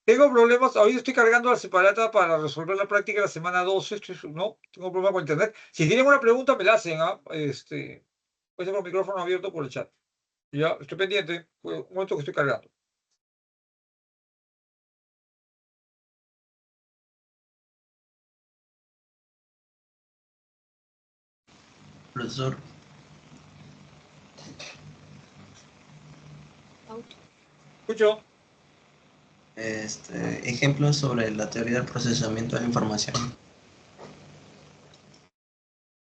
Tengo problemas, ahorita estoy cargando la separata para resolver la práctica de la semana 12, no, tengo problemas con internet. Si tienen una pregunta, me la hacen, ¿ah? Puede ser con el micrófono abierto por el chat. Ya, estoy pendiente, un momento que estoy cargando. Profesor, Escucho. ejemplos sobre la teoría del procesamiento de la información.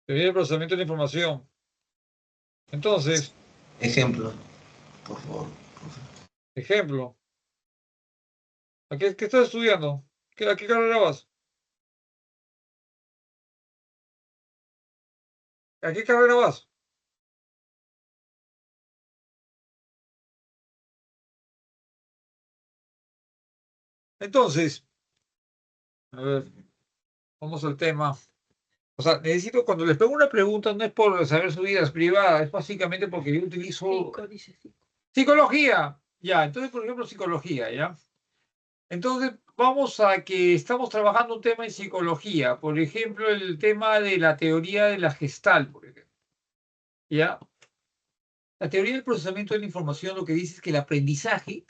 Teoría del procesamiento de la información. Entonces, Ejemplos, por favor. ejemplo, ¿qué estás estudiando? ¿A qué carrera vas? ¿A qué carrera vas? Entonces, a ver, vamos al tema. O sea, necesito, cuando les pongo una pregunta, no es por saber su vida privada, es básicamente porque yo utilizo psicología. Ya, entonces, por ejemplo, psicología, ¿ya? Entonces, vamos a que estamos trabajando un tema en psicología, por ejemplo, el tema de la teoría de la Gestalt, por ejemplo, ¿ya? La teoría del procesamiento de la información lo que dice es que el aprendizaje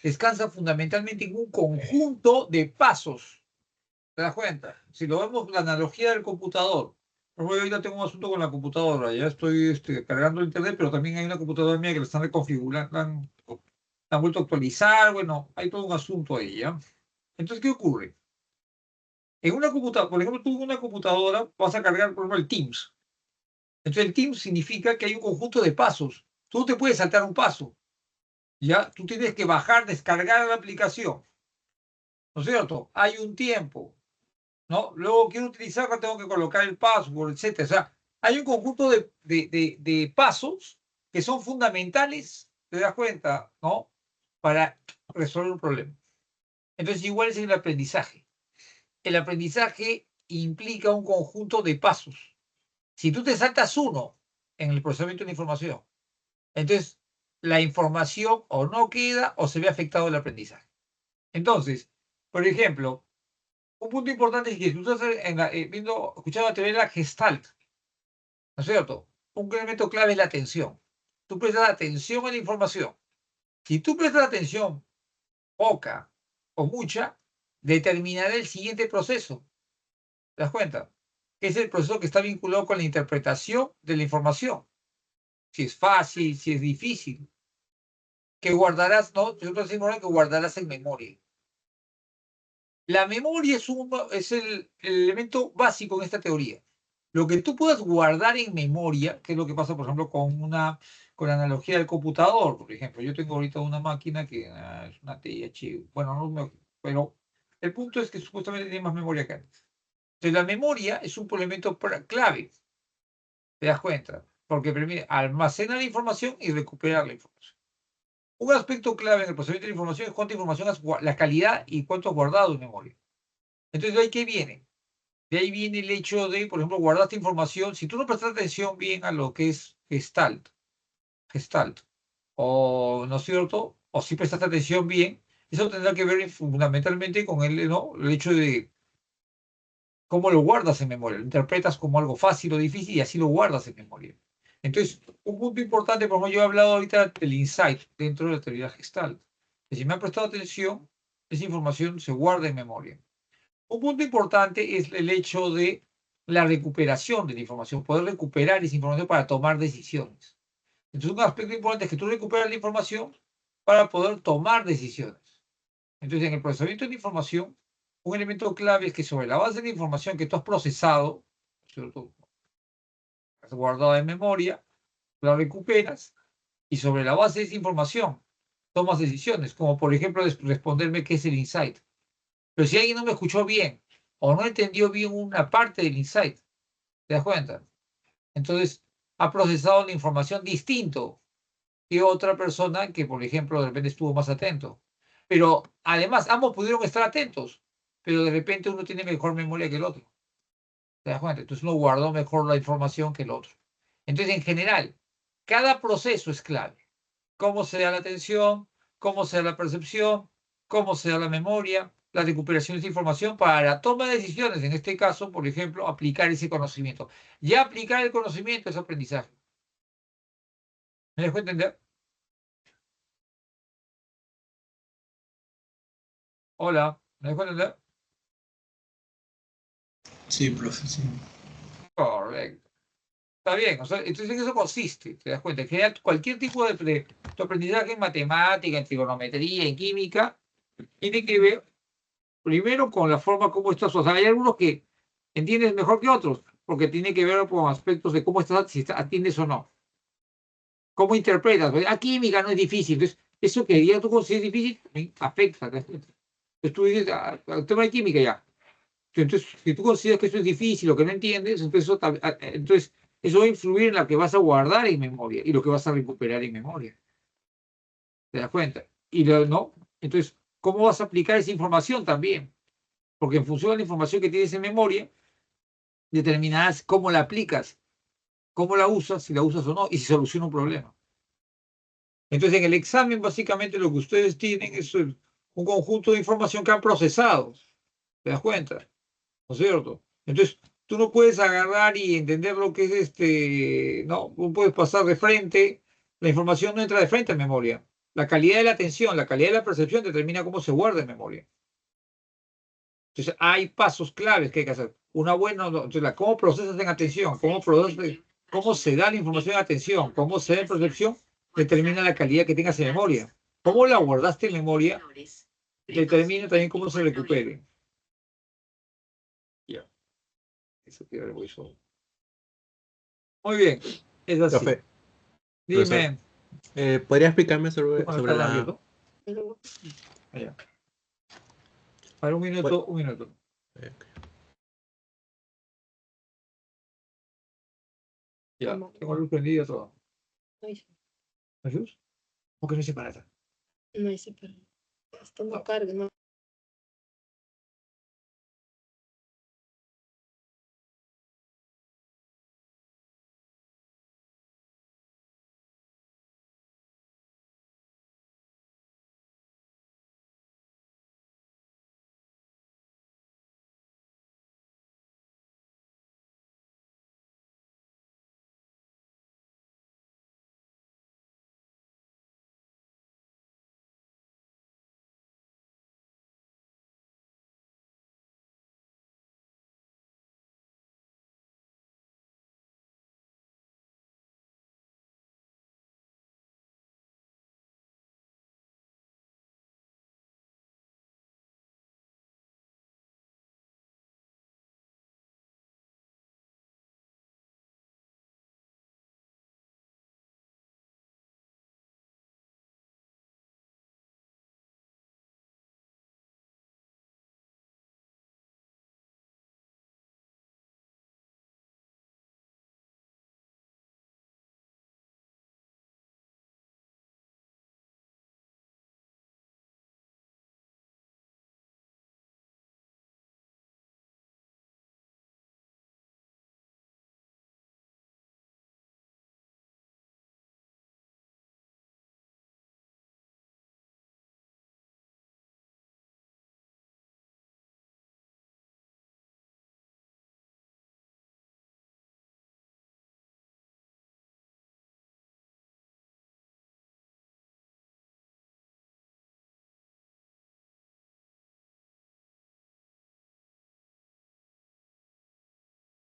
descansa fundamentalmente en un conjunto de pasos. ¿Te das cuenta? Si lo vemos la analogía del computador, por ejemplo, yo ahorita tengo un asunto con la computadora, ya estoy cargando internet, pero también hay una computadora mía que la están reconfigurando, la han vuelto a actualizar, bueno, hay todo un asunto ahí, ¿ya? Entonces, ¿qué ocurre? En una computadora, por ejemplo, tú en una computadora vas a cargar, por ejemplo, el Teams. Entonces, el Teams significa que hay un conjunto de pasos. Tú no te puedes saltar un paso, ¿ya? Tú tienes que bajar, descargar la aplicación, ¿no es cierto? Hay un tiempo, ¿no? Luego quiero utilizarla, tengo que colocar el password, etcétera. O sea, hay un conjunto de pasos que son fundamentales, te das cuenta, ¿no? Para resolver un problema. Entonces, igual es el aprendizaje. El aprendizaje implica un conjunto de pasos. Si tú te saltas uno en el procesamiento de la información, entonces la información o no queda o se ve afectado el aprendizaje. Entonces, por ejemplo, un punto importante es que tú estás escuchando la teoría de la Gestalt, ¿no es cierto? Un elemento clave es la atención. Tú prestas atención a la información. Si tú prestas atención poca o mucha, determinará el siguiente proceso. ¿Te das cuenta? Que es el proceso que está vinculado con la interpretación de la información. Si es fácil, si es difícil. Que guardarás, ¿no? Nosotros decimos que guardarás en memoria. La memoria es el elemento básico en esta teoría. Lo que tú puedas guardar en memoria, que es lo que pasa, por ejemplo, con la analogía del computador, por ejemplo. Yo tengo ahorita una máquina que es una TH, bueno, pero el punto es que supuestamente tiene más memoria que antes. Entonces, la memoria es un elemento clave, ¿te das cuenta? Porque permite almacenar la información y recuperar la información. Un aspecto clave en el procesamiento de la información es cuánta información la calidad y cuánto has guardado en memoria. Entonces, ¿de ahí qué viene? De ahí viene el hecho de, por ejemplo, guardaste información. Si tú no prestas atención bien a lo que es Gestalt, o no es cierto, o si prestaste atención bien, eso tendrá que ver fundamentalmente con ¿no? El hecho de cómo lo guardas en memoria. Lo interpretas como algo fácil o difícil y así lo guardas en memoria. Entonces, un punto importante, por ejemplo, yo he hablado ahorita del insight dentro de la teoría Gestalt. Que si me han prestado atención, esa información se guarda en memoria. Un punto importante es el hecho de la recuperación de la información, poder recuperar esa información para tomar decisiones. Entonces, un aspecto importante es que tú recuperas la información para poder tomar decisiones. Entonces, en el procesamiento de la información, un elemento clave es que sobre la base de la información que tú has procesado, ¿cierto? Has guardado en memoria, la recuperas y sobre la base de esa información tomas decisiones, como por ejemplo responderme qué es el insight. Pero si alguien no me escuchó bien o no entendió bien una parte del insight, ¿te das cuenta? Entonces, ha procesado la información distinto que otra persona que, por ejemplo, de repente estuvo más atento. Pero además, ambos pudieron estar atentos, pero de repente uno tiene mejor memoria que el otro. ¿Te das cuenta? Entonces uno guardó mejor la información que el otro. Entonces, en general, cada proceso es clave. Cómo se da la atención, cómo se da la percepción, cómo se da la memoria, la recuperación de esa información para la toma de decisiones. En este caso, por ejemplo, aplicar ese conocimiento. Ya aplicar el conocimiento es aprendizaje. ¿Me dejo entender? Hola, ¿me dejo entender? Sí, profe, sí. Correcto. Está bien, o sea, entonces en eso consiste, ¿te das cuenta? En general, cualquier tipo de tu aprendizaje en matemática, en trigonometría, en química, tiene que ver primero con la forma como estás. O sea, hay algunos que entiendes mejor que otros, porque tiene que ver con aspectos de cómo estás, si atiendes o no. ¿Cómo interpretas? Química no es difícil. Entonces, eso que ya tú consideras difícil, afecta. ¿Te das cuenta? Entonces tú dices, el tema de química ya. Entonces, si tú consideras que eso es difícil o que no entiendes, entonces eso va a influir en lo que vas a guardar en memoria y lo que vas a recuperar en memoria. ¿Te das cuenta? ¿No? Entonces, ¿cómo vas a aplicar esa información también? Porque en función de la información que tienes en memoria, determinarás cómo la aplicas, cómo la usas, si la usas o no, y si soluciona un problema. Entonces, en el examen, básicamente lo que ustedes tienen es un conjunto de información que han procesado. ¿Te das cuenta? ¿No es cierto? Entonces, tú no puedes agarrar y entender lo que es no, no puedes pasar de frente, la información no entra de frente en memoria. La calidad de la atención, la calidad de la percepción determina cómo se guarda en memoria. Entonces, hay pasos claves que hay que hacer. Una buena, entonces, cómo procesas en atención, cómo se da la información en atención, cómo se da en percepción, determina la calidad que tengas en memoria. Cómo la guardaste en memoria, determina también cómo se recupere. Ya, eso queda muy solo. Muy bien, es así. Profe, Dime. ¿podría explicarme sobre la... Abierto? Allá. Para un minuto, un minuto. Ya, tengo luz prendida todo. No hay, ¿No hay luz? ¿Por qué no hay separata? no hay separado. Esto no carga, ¿no?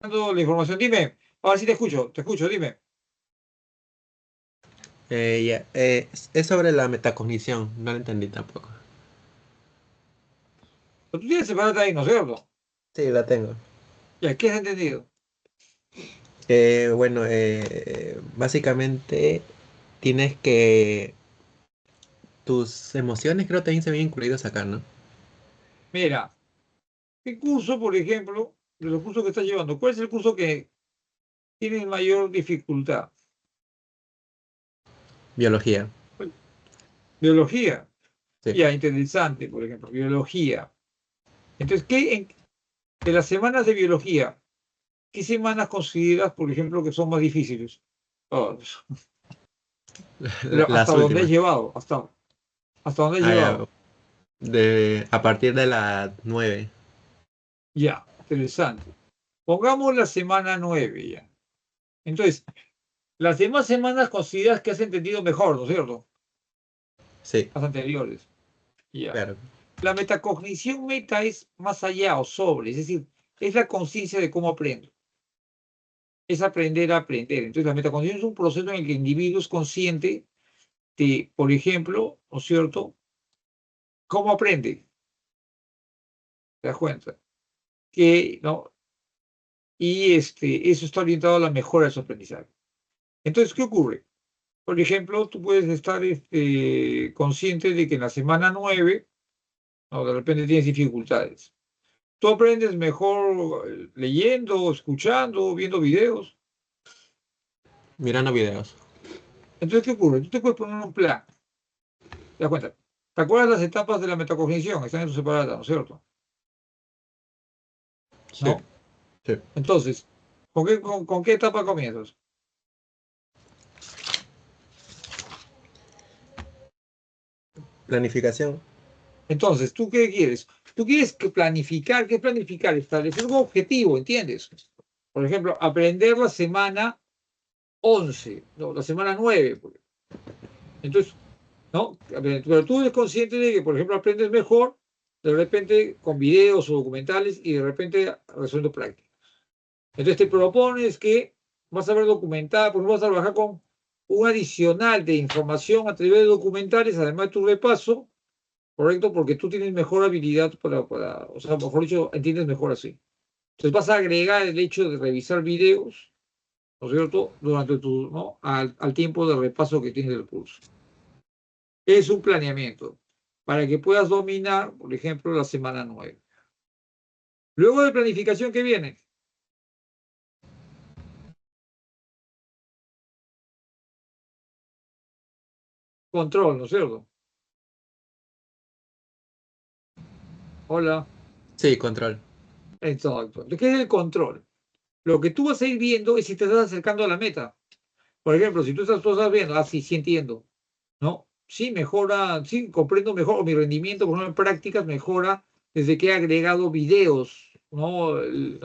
Dando la información, dime. Ahora sí te escucho, dime. Es sobre la metacognición, no lo entendí tampoco. Pero tú tienes separata ahí, ¿no es cierto? Sí, la tengo. Ya, ¿qué has entendido? Bueno, básicamente tienes que... Tus emociones creo también se ven incluidos acá, ¿no? Mira, ¿qué curso, por ejemplo, de los cursos que estás llevando, cuál es el curso que tiene mayor dificultad? Biología. Biología. Sí. Ya, interesante, por ejemplo, biología. Entonces, de las semanas de biología, qué semanas consideras, por ejemplo, que son más difíciles? Oh, pero Las hasta dónde has últimas. llevado, hasta dónde has Ah, ya. llevado. A partir de las 9. Ya, interesante. Pongamos la semana 9 ya. Entonces, las demás semanas consideras que has entendido mejor, ¿no es cierto? Sí, Las anteriores. Ya. claro. La metacognición meta es más allá o sobre, es decir, es la conciencia de cómo aprendo. Es aprender a aprender. Entonces, la metacognición es un proceso en el que el individuo es consciente de, por ejemplo, ¿no es cierto?, cómo aprende. ¿Te das cuenta? Que, ¿no? Y eso está orientado a la mejora de su aprendizaje. Entonces, ¿qué ocurre? Por ejemplo, tú puedes estar consciente de que en la semana 9, ¿no?, de repente tienes dificultades. Tú aprendes mejor leyendo, escuchando, viendo videos. Mirando videos. Entonces, ¿qué ocurre? Tú te puedes poner un plan. ¿Te das cuenta? ¿Te acuerdas las etapas de la metacognición? Están en tu separata, ¿no es cierto? Sí, ¿No? sí. Entonces, ¿con qué etapa comienzas? Planificación. Entonces, ¿tú qué quieres? Tú quieres planificar. ¿Qué es planificar? Establecer un objetivo, ¿entiendes? Por ejemplo, aprender la semana 11, no, la semana 9. Entonces, ¿no? Pero tú eres consciente de que, por ejemplo, aprendes mejor de repente con videos o documentales y de repente resuelto prácticas. Entonces te propones que vas a ver documental, pues vas a trabajar con un adicional de información a través de documentales, además de tu repaso, ¿correcto? Porque tú tienes mejor habilidad o sea, mejor dicho, entiendes mejor así. Entonces vas a agregar el hecho de revisar videos, ¿no es cierto?, durante ¿no?, al tiempo de repaso que tienes del curso. Es un planeamiento para que puedas dominar, por ejemplo, la semana 9. Luego de planificación, ¿qué viene? Control, ¿no es cierto? Hola. Sí, control. Exacto. ¿Qué es el control? Lo que tú vas a ir viendo es si te estás acercando a la meta. Por ejemplo, si tú estás viendo, sí, sí entiendo, ¿no? Sí, mejora, sí, comprendo mejor, o mi rendimiento, por ejemplo, en prácticas mejora desde que he agregado videos, ¿no? El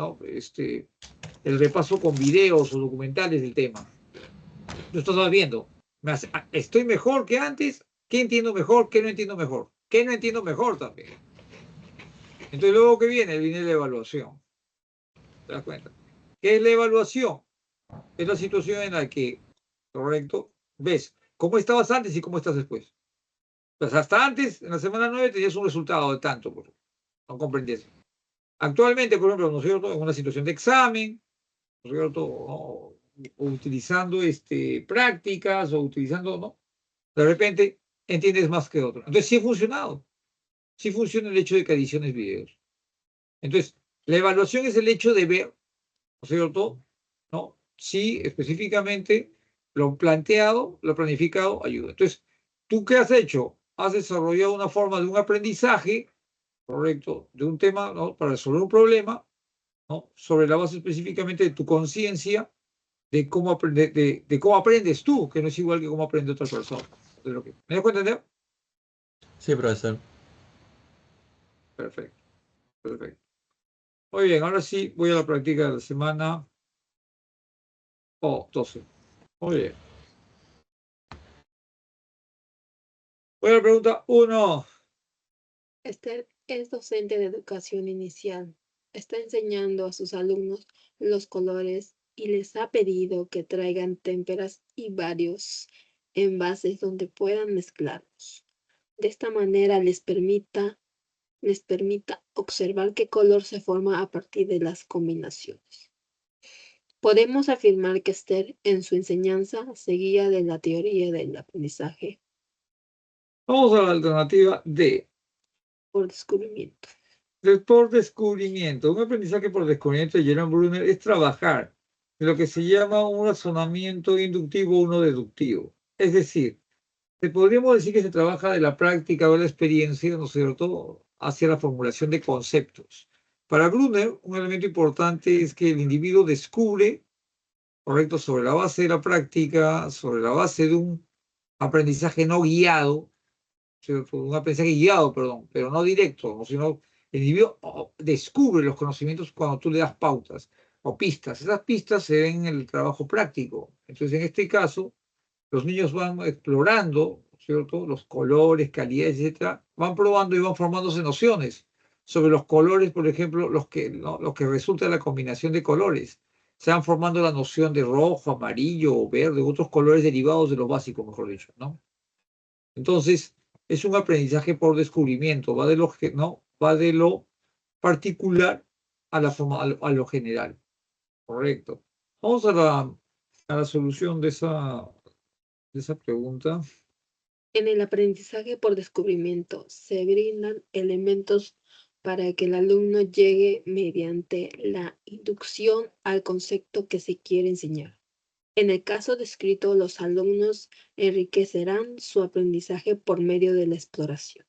repaso con videos o documentales del tema. Tú estás viendo, estoy mejor que antes, ¿qué entiendo mejor? ¿Qué no entiendo mejor? ¿Qué no entiendo mejor también? Entonces, luego que viene la evaluación. ¿Te das cuenta? ¿Qué es la evaluación? Es la situación en la que, correcto, ves cómo estabas antes y cómo estás después. Pues hasta antes, en la semana 9, tenías un resultado de tanto, no comprendías. Actualmente, por ejemplo, ¿no es cierto?, en una situación de examen, ¿no es cierto?, o utilizando prácticas o utilizando, ¿no?, de repente entiendes más que otro. Entonces sí ha funcionado, sí funciona el hecho de que adiciones videos. Entonces, la evaluación es el hecho de ver, ¿no es cierto?, ¿no?, si específicamente lo planteado, lo planificado ayuda. Entonces, ¿tú qué has hecho? Has desarrollado una forma de un aprendizaje, correcto, de un tema, ¿no?, para resolver un problema, ¿no?, sobre la base específicamente de tu conciencia de cómo de cómo aprendes tú, que no es igual que cómo aprende otra persona. ¿Me dejo entender? Sí, profesor. Perfecto, perfecto. Muy bien, ahora sí voy a la práctica de la semana 12. Muy bien. Voy a la pregunta 1. Esther es docente de educación inicial. Está enseñando a sus alumnos los colores y les ha pedido que traigan témperas y varios envases donde puedan mezclarlos. De esta manera les permita observar qué color se forma a partir de las combinaciones. Podemos afirmar que Esther en su enseñanza se guía de la teoría del aprendizaje Vamos a la alternativa D. por descubrimiento. Por descubrimiento. Un aprendizaje por descubrimiento de Jerome Bruner es trabajar de lo que se llama un razonamiento inductivo o uno deductivo. Es decir, podríamos decir que se trabaja de la práctica o de la experiencia, ¿no es cierto?, hacia la formulación de conceptos. Para Brunner, un elemento importante es que el individuo descubre, correcto, sobre la base de la práctica, sobre la base de un aprendizaje no guiado, ¿cierto? Un aprendizaje guiado, perdón, pero no directo, ¿no? Sino el individuo descubre los conocimientos cuando tú le das pautas o pistas. Esas pistas se ven en el trabajo práctico. Entonces, en este caso, los niños van explorando, ¿cierto? Los colores, calidades, etcétera, van probando y van formándose nociones sobre los colores, por ejemplo, los que resulta de la combinación de colores. Se van formando la noción de rojo, amarillo o verde, otros colores derivados de los básicos, mejor dicho, ¿no? Entonces, es un aprendizaje por descubrimiento, va de lo que, ¿no? Va de lo particular a la forma, a lo general. Correcto. Vamos a la solución de esa pregunta. En el aprendizaje por descubrimiento se brindan elementos para que el alumno llegue mediante la inducción al concepto que se quiere enseñar. En el caso descrito, los alumnos enriquecerán su aprendizaje por medio de la exploración.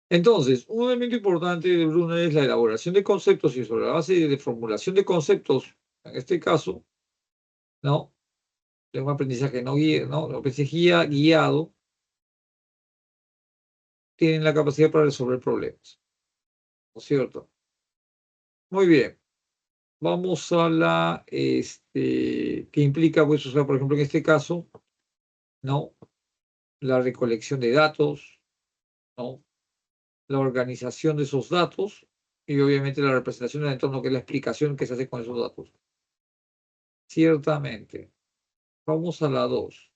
Entonces, un elemento importante de Bruno es la elaboración de conceptos y sobre la base de formulación de conceptos, en este caso, ¿no? De un aprendizaje no guiado, ¿no? Un aprendizaje guiado, tienen la capacidad para resolver problemas, ¿no es cierto? Muy bien. Vamos a que implica, pues, o sea, por ejemplo, en este caso, ¿no? La recolección de datos, ¿no? La organización de esos datos y obviamente la representación del entorno, que es la explicación que se hace con esos datos. Ciertamente. Vamos a la 2.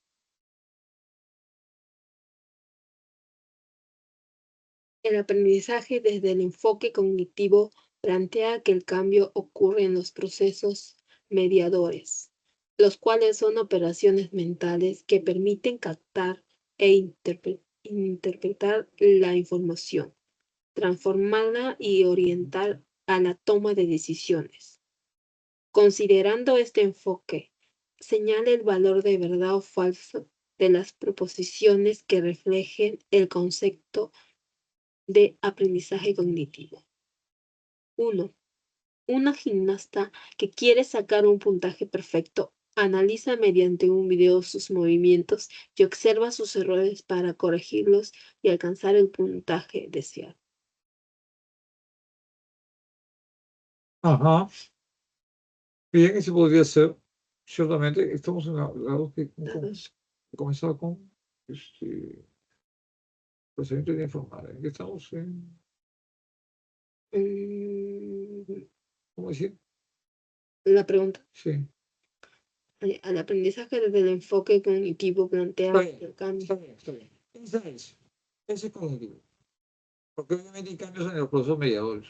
El aprendizaje desde el enfoque cognitivo plantea que el cambio ocurre en los procesos mediadores, los cuales son operaciones mentales que permiten captar e interpretar la información, transformarla y orientar a la toma de decisiones. Considerando este enfoque, señala el valor de verdad o falso de las proposiciones que reflejen el concepto de aprendizaje cognitivo. 1. Una gimnasta que quiere sacar un puntaje perfecto analiza mediante un video sus movimientos y observa sus errores para corregirlos y alcanzar el puntaje deseado. Ajá. Bien, ese podría ser. Ciertamente, estamos en la 2 que comenzaba con procedimiento de informar. Aquí estamos en, ¿cómo decir? La pregunta. Sí. Al aprendizaje desde el enfoque cognitivo plantea el cambio. Está bien, está bien. Ese es cognitivo. Porque obviamente hay cambios en los procesos mediadores.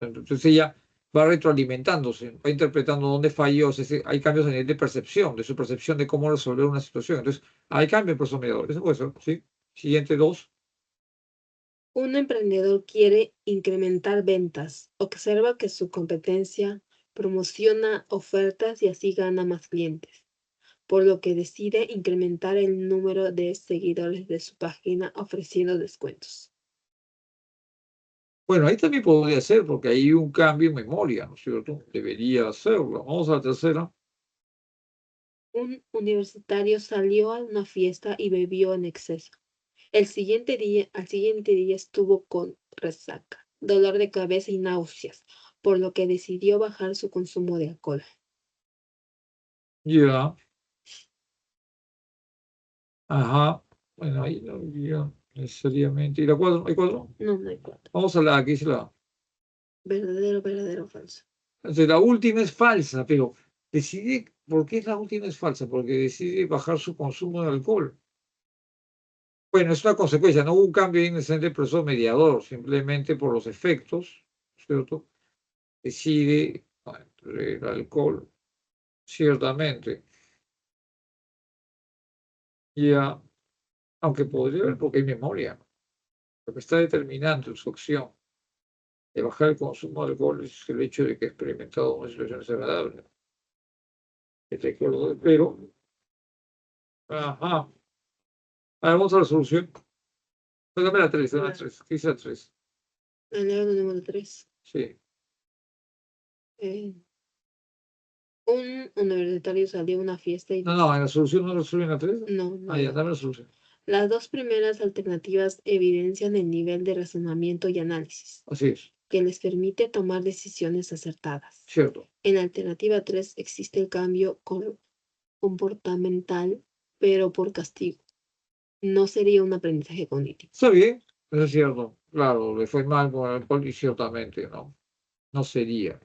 Entonces ella va retroalimentándose, va interpretando dónde falló, hay cambios a nivel de percepción, de su percepción de cómo resolver una situación. Entonces, hay cambios en procesos mediadores. Eso puede ser, ¿sí? Siguiente 2. Un emprendedor quiere incrementar ventas. Observa que su competencia promociona ofertas y así gana más clientes, por lo que decide incrementar el número de seguidores de su página ofreciendo descuentos. Bueno, ahí también podría ser, porque hay un cambio en memoria, ¿no es cierto? Debería hacerlo. Vamos a la tercera. Un universitario salió a una fiesta y bebió en exceso. Al siguiente día estuvo con resaca, dolor de cabeza y náuseas, por lo que decidió bajar su consumo de alcohol. Ya. Ajá. Bueno, ahí no iría necesariamente. ¿Y la 4? ¿Hay 4? No, no hay cuatro. Vamos a la que dice la. Verdadero, falso. Entonces, la última es falsa, pero decide, ¿por qué la última es falsa? Porque decide bajar su consumo de alcohol. Bueno, es una consecuencia, no hubo un cambio en el proceso mediador, simplemente por los efectos, ¿cierto? Decide el alcohol, ciertamente. Ya, aunque podría haber, porque hay memoria. Lo que está determinando su acción de bajar el consumo de alcohol es el hecho de que ha experimentado una situación desagradable. Pero, ajá. A ver, vamos a la solución. Dame la 3, dame la 3. ¿Qué dice la 3? El número 3. Sí. Un universitario salió a una fiesta y... No, en la solución no resuelven la 3. No, Ah, ya, dame la solución. Las dos primeras alternativas evidencian el nivel de razonamiento y análisis Así es, que les permite tomar decisiones acertadas. cierto. En la alternativa 3 existe el cambio comportamental, pero por castigo. No sería un aprendizaje cognitivo. Está bien, eso es cierto. Claro, le fue mal con el alcohol y ciertamente no. No sería,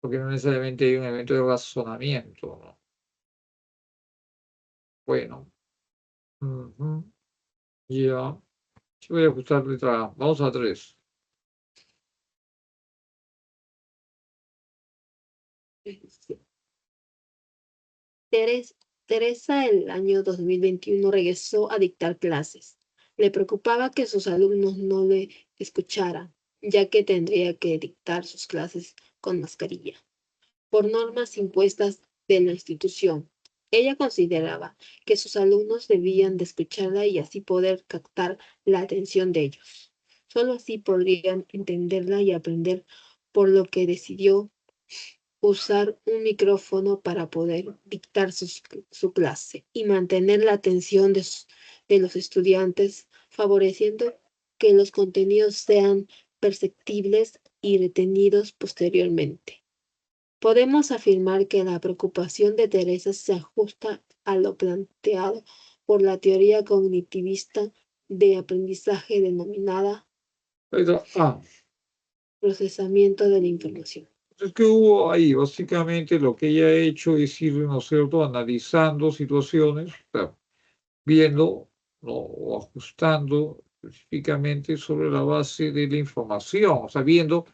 porque no necesariamente hay un evento de razonamiento, ¿no? Bueno, ujú, ya. Sí, voy a ajustar letra A. Vamos a 3. Sí. Teresa el año 2021 regresó a dictar clases. Le preocupaba que sus alumnos no le escucharan, ya que tendría que dictar sus clases con mascarilla, por normas impuestas de la institución. Ella consideraba que sus alumnos debían de escucharla y así poder captar la atención de ellos. Solo así podrían entenderla y aprender, por lo que decidió usar un micrófono para poder dictar su clase y mantener la atención de los estudiantes, favoreciendo que los contenidos sean perceptibles y retenidos posteriormente. Podemos afirmar que la preocupación de Teresa se ajusta a lo planteado por la teoría cognitivista de aprendizaje denominada Letra A. procesamiento de la información. Entonces, ¿qué hubo ahí? Básicamente lo que ella ha hecho es ir, ¿no es cierto?, analizando situaciones, o sea, viendo, ¿no?, o ajustando específicamente sobre la base de la información, o sea, viendo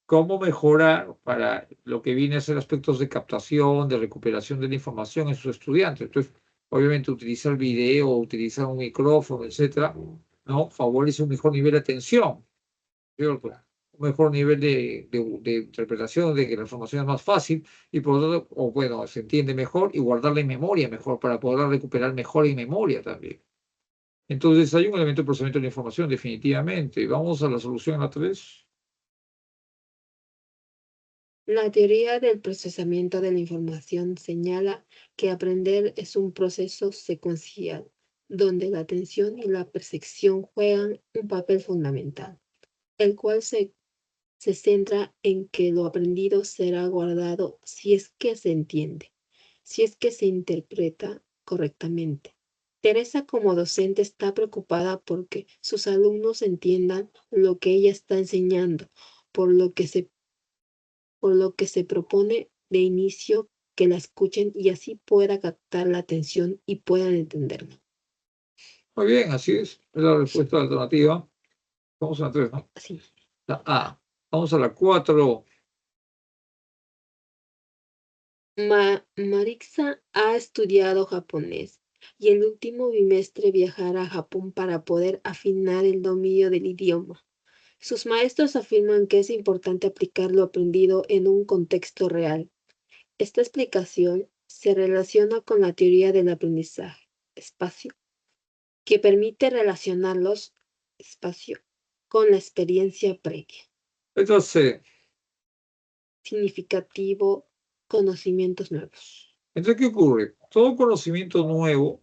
cómo mejorar para lo que viene a ser aspectos de captación, de recuperación de la información en sus estudiantes. Entonces, obviamente, utilizar video, utilizar un micrófono, etcétera, ¿no?, favorece un mejor nivel de atención, ¿cierto? Un mejor nivel de interpretación, de que la información es más fácil y por lo tanto, o bueno, se entiende mejor y guardarla en memoria mejor para poderla recuperar mejor en memoria también. Entonces, hay un elemento de procesamiento de la información, definitivamente. Vamos a la solución a 3. La teoría del procesamiento de la información señala que aprender es un proceso secuencial, donde la atención y la percepción juegan un papel fundamental, el cual se centra en que lo aprendido será guardado si es que se entiende, si es que se interpreta correctamente. Teresa como docente está preocupada porque sus alumnos entiendan lo que ella está enseñando, por lo que se propone de inicio que la escuchen y así pueda captar la atención y puedan entenderlo. Muy bien, así es la respuesta alternativa. Vamos a la 3, ¿no? Así. La A. Vamos a la 4. Marixa ha estudiado japonés y el último bimestre viajará a Japón para poder afinar el dominio del idioma. Sus maestros afirman que es importante aplicar lo aprendido en un contexto real. Esta explicación se relaciona con la teoría del aprendizaje, espacio, que permite relacionar los espacio con la experiencia previa. Letra C. Significativo, conocimientos nuevos. Entonces, ¿qué ocurre? Todo conocimiento nuevo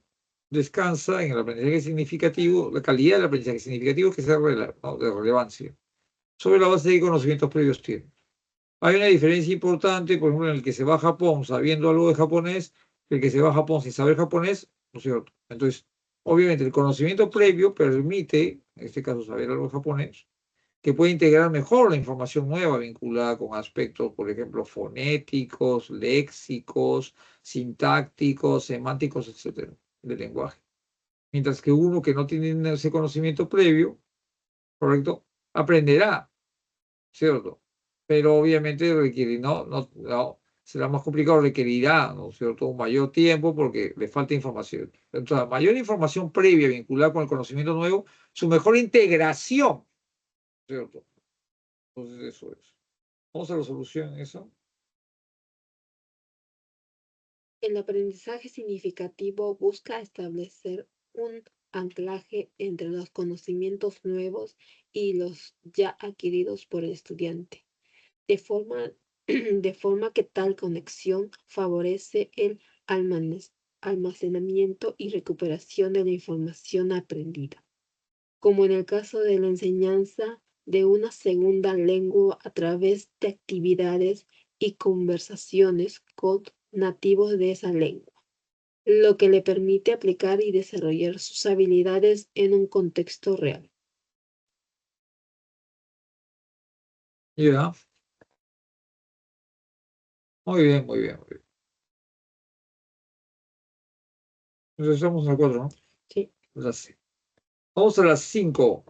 descansa en el aprendizaje significativo, la calidad del aprendizaje significativo que sea ¿no?, de relevancia, sobre la base de qué conocimientos previos tiene. Hay una diferencia importante, por ejemplo, en el que se va a Japón sabiendo algo de japonés, el que se va a Japón sin saber japonés, ¿no es cierto? Entonces, obviamente, el conocimiento previo permite, en este caso, saber algo de japonés, que puede integrar mejor la información nueva vinculada con aspectos, por ejemplo, fonéticos, léxicos, sintácticos, semánticos, etcétera, del lenguaje. Mientras que uno que no tiene ese conocimiento previo, ¿correcto?, aprenderá, ¿cierto? Pero obviamente requiere, será más complicado, requerirá, ¿no es cierto?, un mayor tiempo porque le falta información. Entonces, mayor información previa vinculada con el conocimiento nuevo, su mejor integración, ¿cierto? Entonces, eso es. Vamos a la solución en eso. El aprendizaje significativo busca establecer un anclaje entre los conocimientos nuevos y los ya adquiridos por el estudiante, de forma, de forma que tal conexión favorece el almacenamiento y recuperación de la información aprendida, como en el caso de la enseñanza de una segunda lengua a través de actividades y conversaciones con nativos de esa lengua, lo que le permite aplicar y desarrollar sus habilidades en un contexto real. Ya. Muy bien, muy bien, muy bien. Entonces estamos en el 4, ¿no? Sí. Vamos a las 5.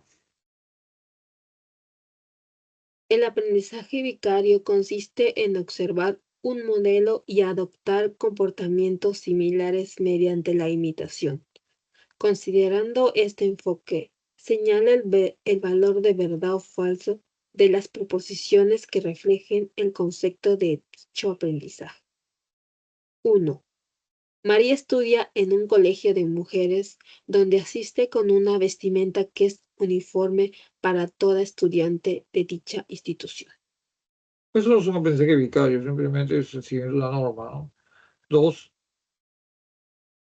El aprendizaje vicario consiste en observar un modelo y adoptar comportamientos similares mediante la imitación. Considerando este enfoque, señala el valor de verdad o falso de las proposiciones que reflejen el concepto de dicho aprendizaje. 1. María estudia en un colegio de mujeres donde asiste con una vestimenta que es uniforme para toda estudiante de dicha institución. Eso no es un aprendizaje vicario, simplemente es siguiendo la norma, ¿no? 2.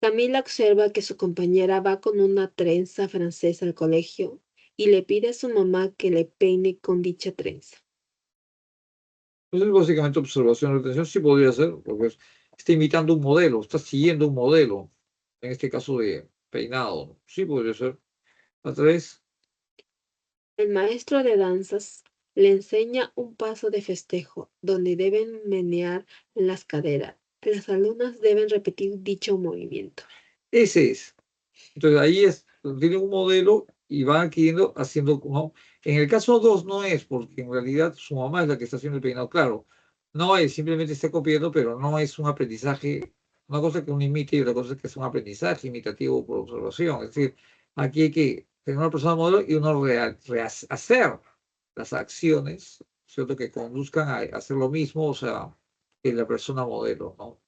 Camila observa que su compañera va con una trenza francesa al colegio y le pide a su mamá que le peine con dicha trenza. Pues es básicamente observación de atención, sí podría ser, porque está imitando un modelo, está siguiendo un modelo, en este caso de peinado, ¿no? Sí podría ser. La 3. El maestro de danzas le enseña un paso de festejo donde deben menear las caderas. Las alumnas deben repetir dicho movimiento. Ese es. Entonces ahí tiene un modelo y van adquiriendo, haciendo, ¿no? En el caso 2 no es, porque en realidad su mamá es la que está haciendo el peinado, claro. No es, simplemente está copiando, pero no es un aprendizaje. Una cosa que uno imite y otra cosa que es un aprendizaje imitativo por observación. Es decir, aquí hay que tener una persona modelo y uno hacer las acciones, ¿cierto? Que conduzcan a hacer lo mismo, o sea, que la persona modelo, ¿no?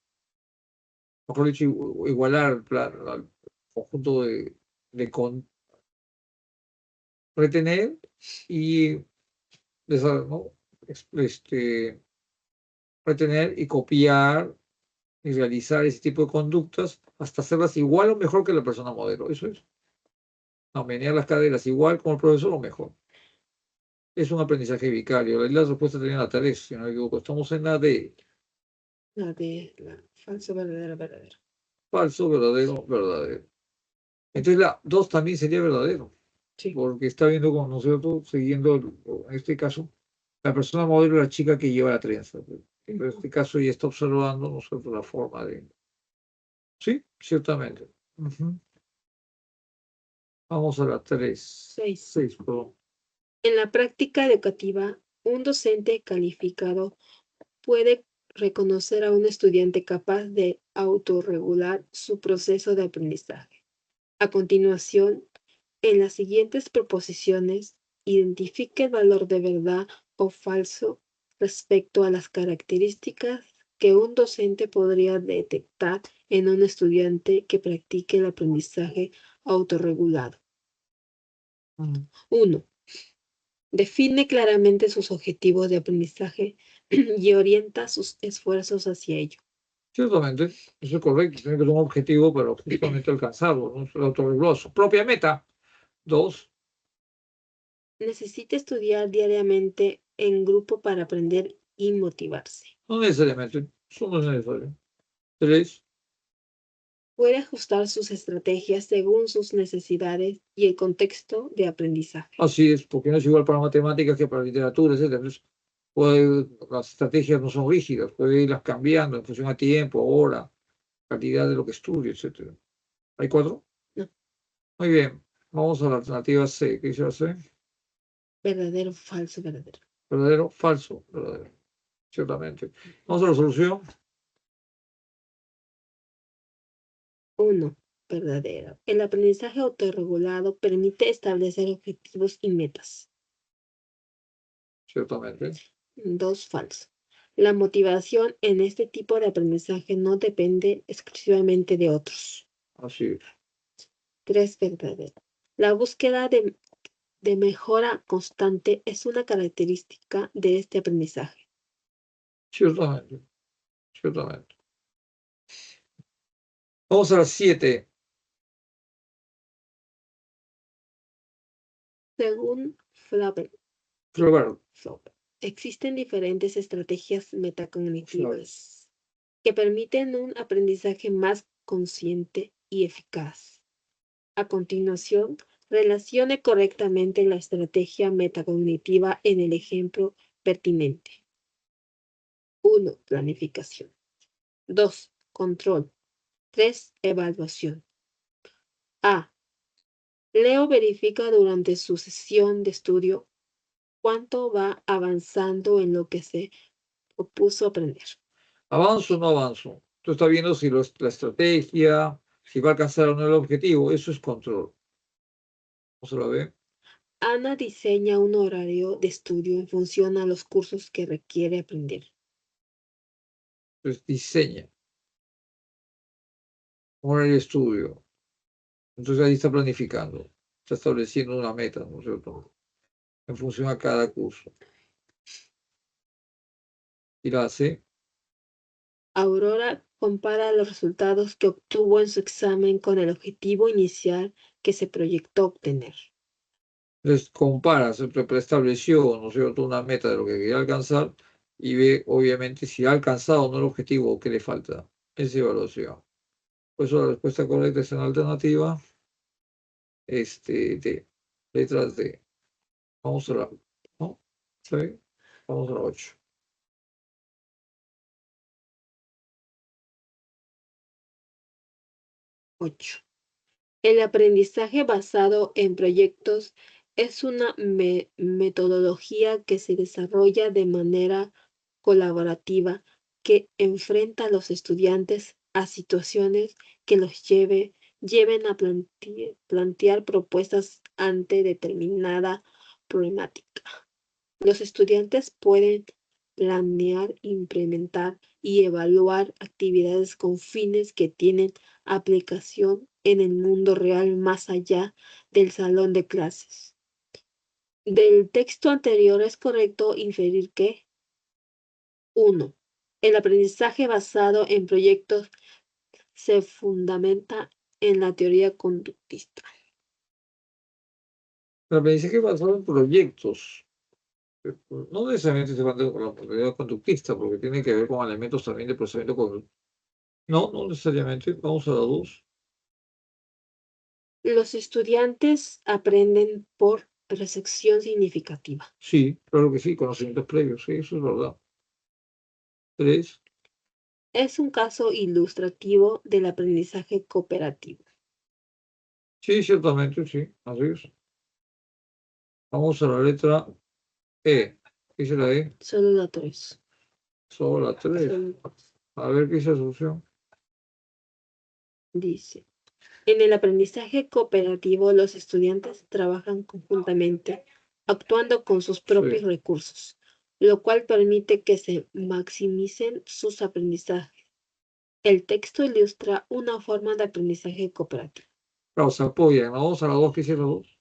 Mejor dicho, igualar al conjunto de retener y ¿no? Retener y copiar y realizar ese tipo de conductas hasta hacerlas igual o mejor que la persona modelo. Eso es. No, menear las caderas igual como el profesor o mejor. Es un aprendizaje vicario. La respuesta tenía la 3, si no me equivoco. Estamos en la de La de la falso, verdadero, verdadero. falso, verdadero, verdadero. Entonces la 2 también sería verdadero. Sí. Porque está viendo con nosotros, siguiendo, en este caso, la persona modelo es la chica que lleva la trenza. En este caso ella está observando nosotros la forma de... Sí, ciertamente. Ujú. Vamos a la 3. 6. 6, perdón. En la práctica educativa, un docente calificado puede reconocer a un estudiante capaz de autorregular su proceso de aprendizaje. A continuación, en las siguientes proposiciones, identifique el valor de verdad o falso respecto a las características que un docente podría detectar en un estudiante que practique el aprendizaje autorregulado. 1. Define claramente sus objetivos de aprendizaje y orienta sus esfuerzos hacia ello. Ciertamente, eso es correcto. Tiene que ser un objetivo para justamente alcanzarlo, ¿no? Se autorreguló su propia meta. 2. Necesita estudiar diariamente en grupo para aprender y motivarse. No necesariamente. Eso no es necesario. 3. Puede ajustar sus estrategias según sus necesidades y el contexto de aprendizaje. Así es, porque no es igual para matemáticas que para literatura, etcétera. Entonces, las estrategias no son rígidas, puede irlas cambiando en función a tiempo, hora, calidad de lo que estudie, etcétera. ¿Hay 4? No. Muy bien. Vamos a la alternativa C. ¿Qué dice la C? Verdadero, falso, verdadero. ¿Verdadero? Falso. Verdadero. Ciertamente. Vamos a la solución. 1. Verdadero. El aprendizaje autorregulado permite establecer objetivos y metas. Ciertamente. 2. Falso. La motivación en este tipo de aprendizaje no depende exclusivamente de otros. Así es. 3. Verdadero. La búsqueda de mejora constante es una característica de este aprendizaje. Ciertamente. Ciertamente. Vamos a las 7. Según Flaubert, Flaubert. existen diferentes estrategias metacognitivas que permiten un aprendizaje más consciente y eficaz. A continuación, relacione correctamente la estrategia metacognitiva en el ejemplo pertinente. 1. Planificación. 2. Control. 3. Evaluación. A. Leo verifica durante su sesión de estudio cuánto va avanzando en lo que se propuso aprender. ¿Avanzo o no avanzo? Tú estás viendo si la estrategia, si va a alcanzar o no el objetivo. Eso es control. ¿No se lo ve? Ana diseña un horario de estudio en función a los cursos que requiere aprender. Entonces diseña un horario de estudio. Entonces ahí está planificando. Está estableciendo una meta, ¿no es cierto? En función a cada curso. Y la hace. Aurora compara los resultados que obtuvo en su examen con el objetivo inicial que se proyectó obtener. Entonces compara, se preestableció, ¿no es cierto?, una meta de lo que quería alcanzar y ve, obviamente, si ha alcanzado o no el objetivo o qué le falta. Esa evaluación. Por eso la respuesta correcta es en alternativa. D. Letras D. Vamos a la. ¿No? ¿Está bien? Vamos a la 8. 8. El aprendizaje basado en proyectos es una metodología que se desarrolla de manera colaborativa que enfrenta a los estudiantes a situaciones que los lleven a plantear propuestas ante determinada problemática. Los estudiantes pueden planear, implementar y evaluar actividades con fines que tienen aplicación en el mundo real más allá del salón de clases. Del texto anterior es correcto inferir que 1. El aprendizaje basado en proyectos se fundamenta en la teoría conductista. El aprendizaje basado en proyectos. No necesariamente se va con la modalidad conductista, porque tiene que ver con elementos también de procesamiento cognitivo. No, no necesariamente. Vamos a la 2. Los estudiantes aprenden por recepción significativa. Sí, claro que sí, conocimientos previos, sí, eso es verdad. 3. Es un caso ilustrativo del aprendizaje cooperativo. Sí, ciertamente, sí, así es. Vamos a la letra E. ¿Qué dice la E? Solo la 3. Solo la 3. A ver qué dice la solución. Dice, en el aprendizaje cooperativo los estudiantes trabajan conjuntamente, actuando con sus propios recursos, lo cual permite que se maximicen sus aprendizajes. El texto ilustra una forma de aprendizaje cooperativo. Claro, se apoyan. Vamos a la 2. ¿Qué dice la 2?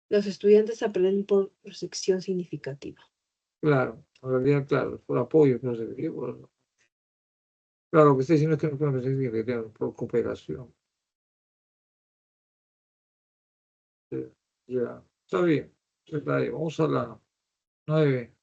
Los estudiantes aprenden por recepción significativa. Claro, en realidad, claro, por apoyo, no sé qué. Bueno. Claro, lo que estoy diciendo es que no pueden ser significativos, por cooperación. Ya, está bien. Está bien. Vamos a la 9.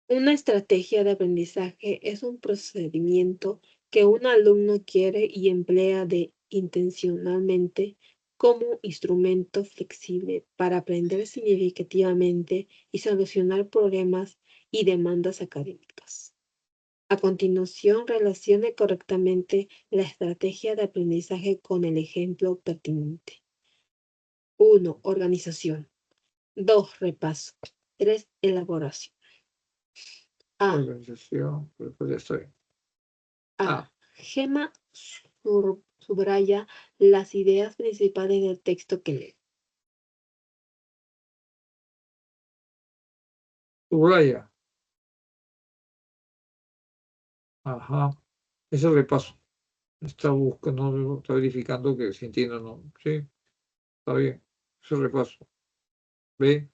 Una estrategia de aprendizaje es un procedimiento que un alumno quiere y emplea intencionalmente como instrumento flexible para aprender significativamente y solucionar problemas y demandas académicas. A continuación, relacione correctamente la estrategia de aprendizaje con el ejemplo pertinente. 1. Organización. 2. Repaso. 3. Elaboración. A. Organización, pues ya estoy. A. Gemma subraya las ideas principales del texto que lee. Subraya. Ajá. Ese repaso. Está buscando, está verificando que se entienda o no. Sí, está bien. Ese repaso. B.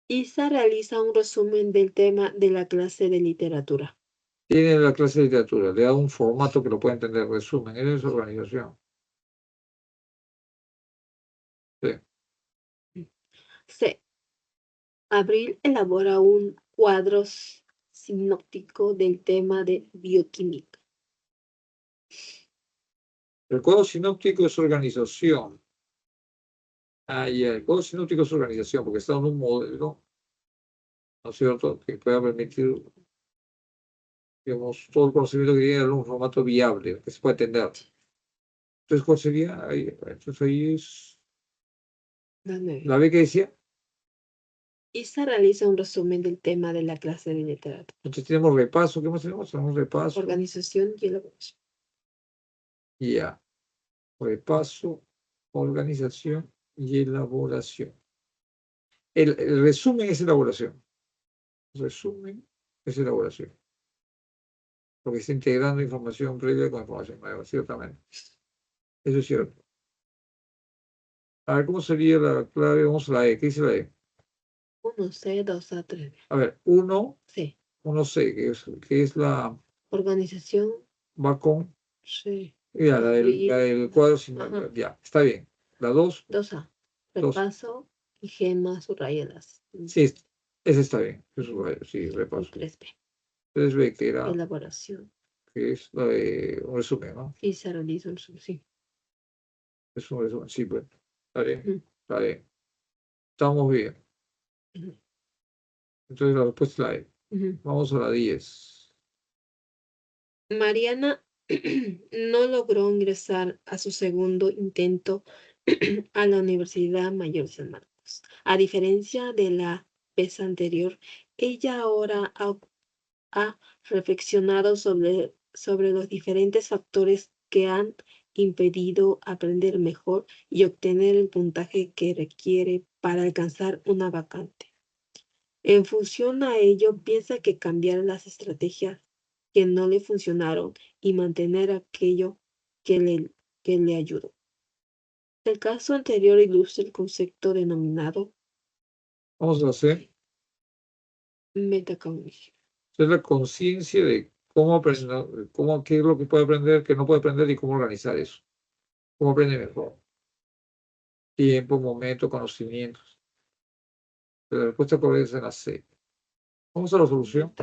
Isa realiza un resumen del tema de la clase de literatura. Tiene la clase de literatura, le da un formato que lo pueda entender, resumen, eso es organización. Sí. C. Abril elabora un cuadro sinóptico del tema de bioquímica. El cuadro sinóptico es organización. Ya, el cuadro sinóptico es organización, porque está en un modelo, ¿no es cierto?, que pueda permitir, digamos, todo el conocimiento que tiene en un formato viable, que se pueda entender. Entonces, ¿cuál sería? Entonces ahí es la B que decía. Isa realiza un resumen del tema de la clase de literatura. Entonces tenemos repaso. ¿Qué más tenemos? Tenemos repaso. Organización y elaboración. Ya. Repaso, organización y elaboración. El resumen es elaboración. Resumen es elaboración. Porque está integrando información previa con información nueva, ciertamente. Eso es cierto. A ver, ¿cómo sería la clave? Vamos a la E. ¿Qué dice la E? 1C, 2A, 3B. A ver, 1, C. 1C, que es la... Organización. Va con... Sí. Ya, la del cuadro sin... Ya, está bien. La 2. 2A. Dos. Repaso y gemas subrayadas. Sí, ese está bien. Sí, repaso. 3B. 3B, que era... Elaboración. Que es la de un resumen, ¿no? Y se realiza un resumen, sí. Es un resumen, sí, pues. Está bien, está bien. Estamos bien. Entonces la respuesta es la E. Vamos a la 10. Mariana no logró ingresar a su segundo intento a la Universidad Mayor de San Marcos. A diferencia de la vez anterior, ella ahora ha reflexionado sobre los diferentes factores que han impedido aprender mejor y obtener el puntaje que requiere para alcanzar una vacante. En función a ello, piensa que cambiar las estrategias que no le funcionaron y mantener aquello que le ayudó. El caso anterior ilustra el concepto denominado Vamos a hacer. metacognición. Es la conciencia de cómo aprender, qué es lo que puede aprender, qué no puede aprender y cómo organizar eso. Cómo aprende mejor. Tiempo, momento, conocimientos. La respuesta correcta es en la C. Vamos a la solución.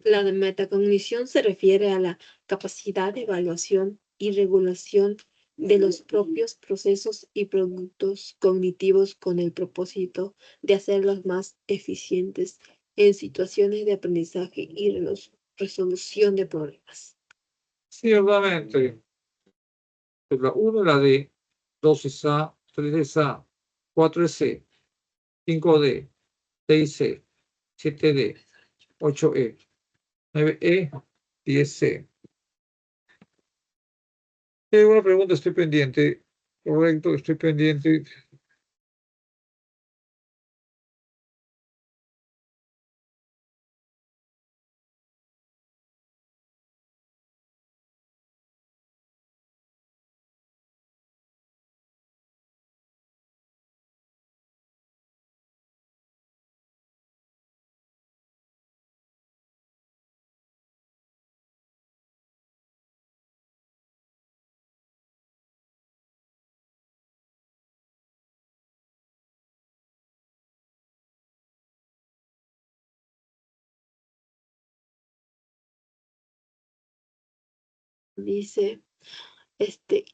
La metacognición se refiere a la capacidad de evaluación y regulación de los propios procesos y productos cognitivos con el propósito de hacerlos más eficientes en situaciones de aprendizaje y resolución de problemas. Ciertamente. Pues la 1 es la D, 2 es A, 3 es A, 4 es C, 5D, 6C, 7D, 8E, 9E, 10C. Tengo una pregunta, estoy pendiente. Correcto, estoy pendiente. Dice,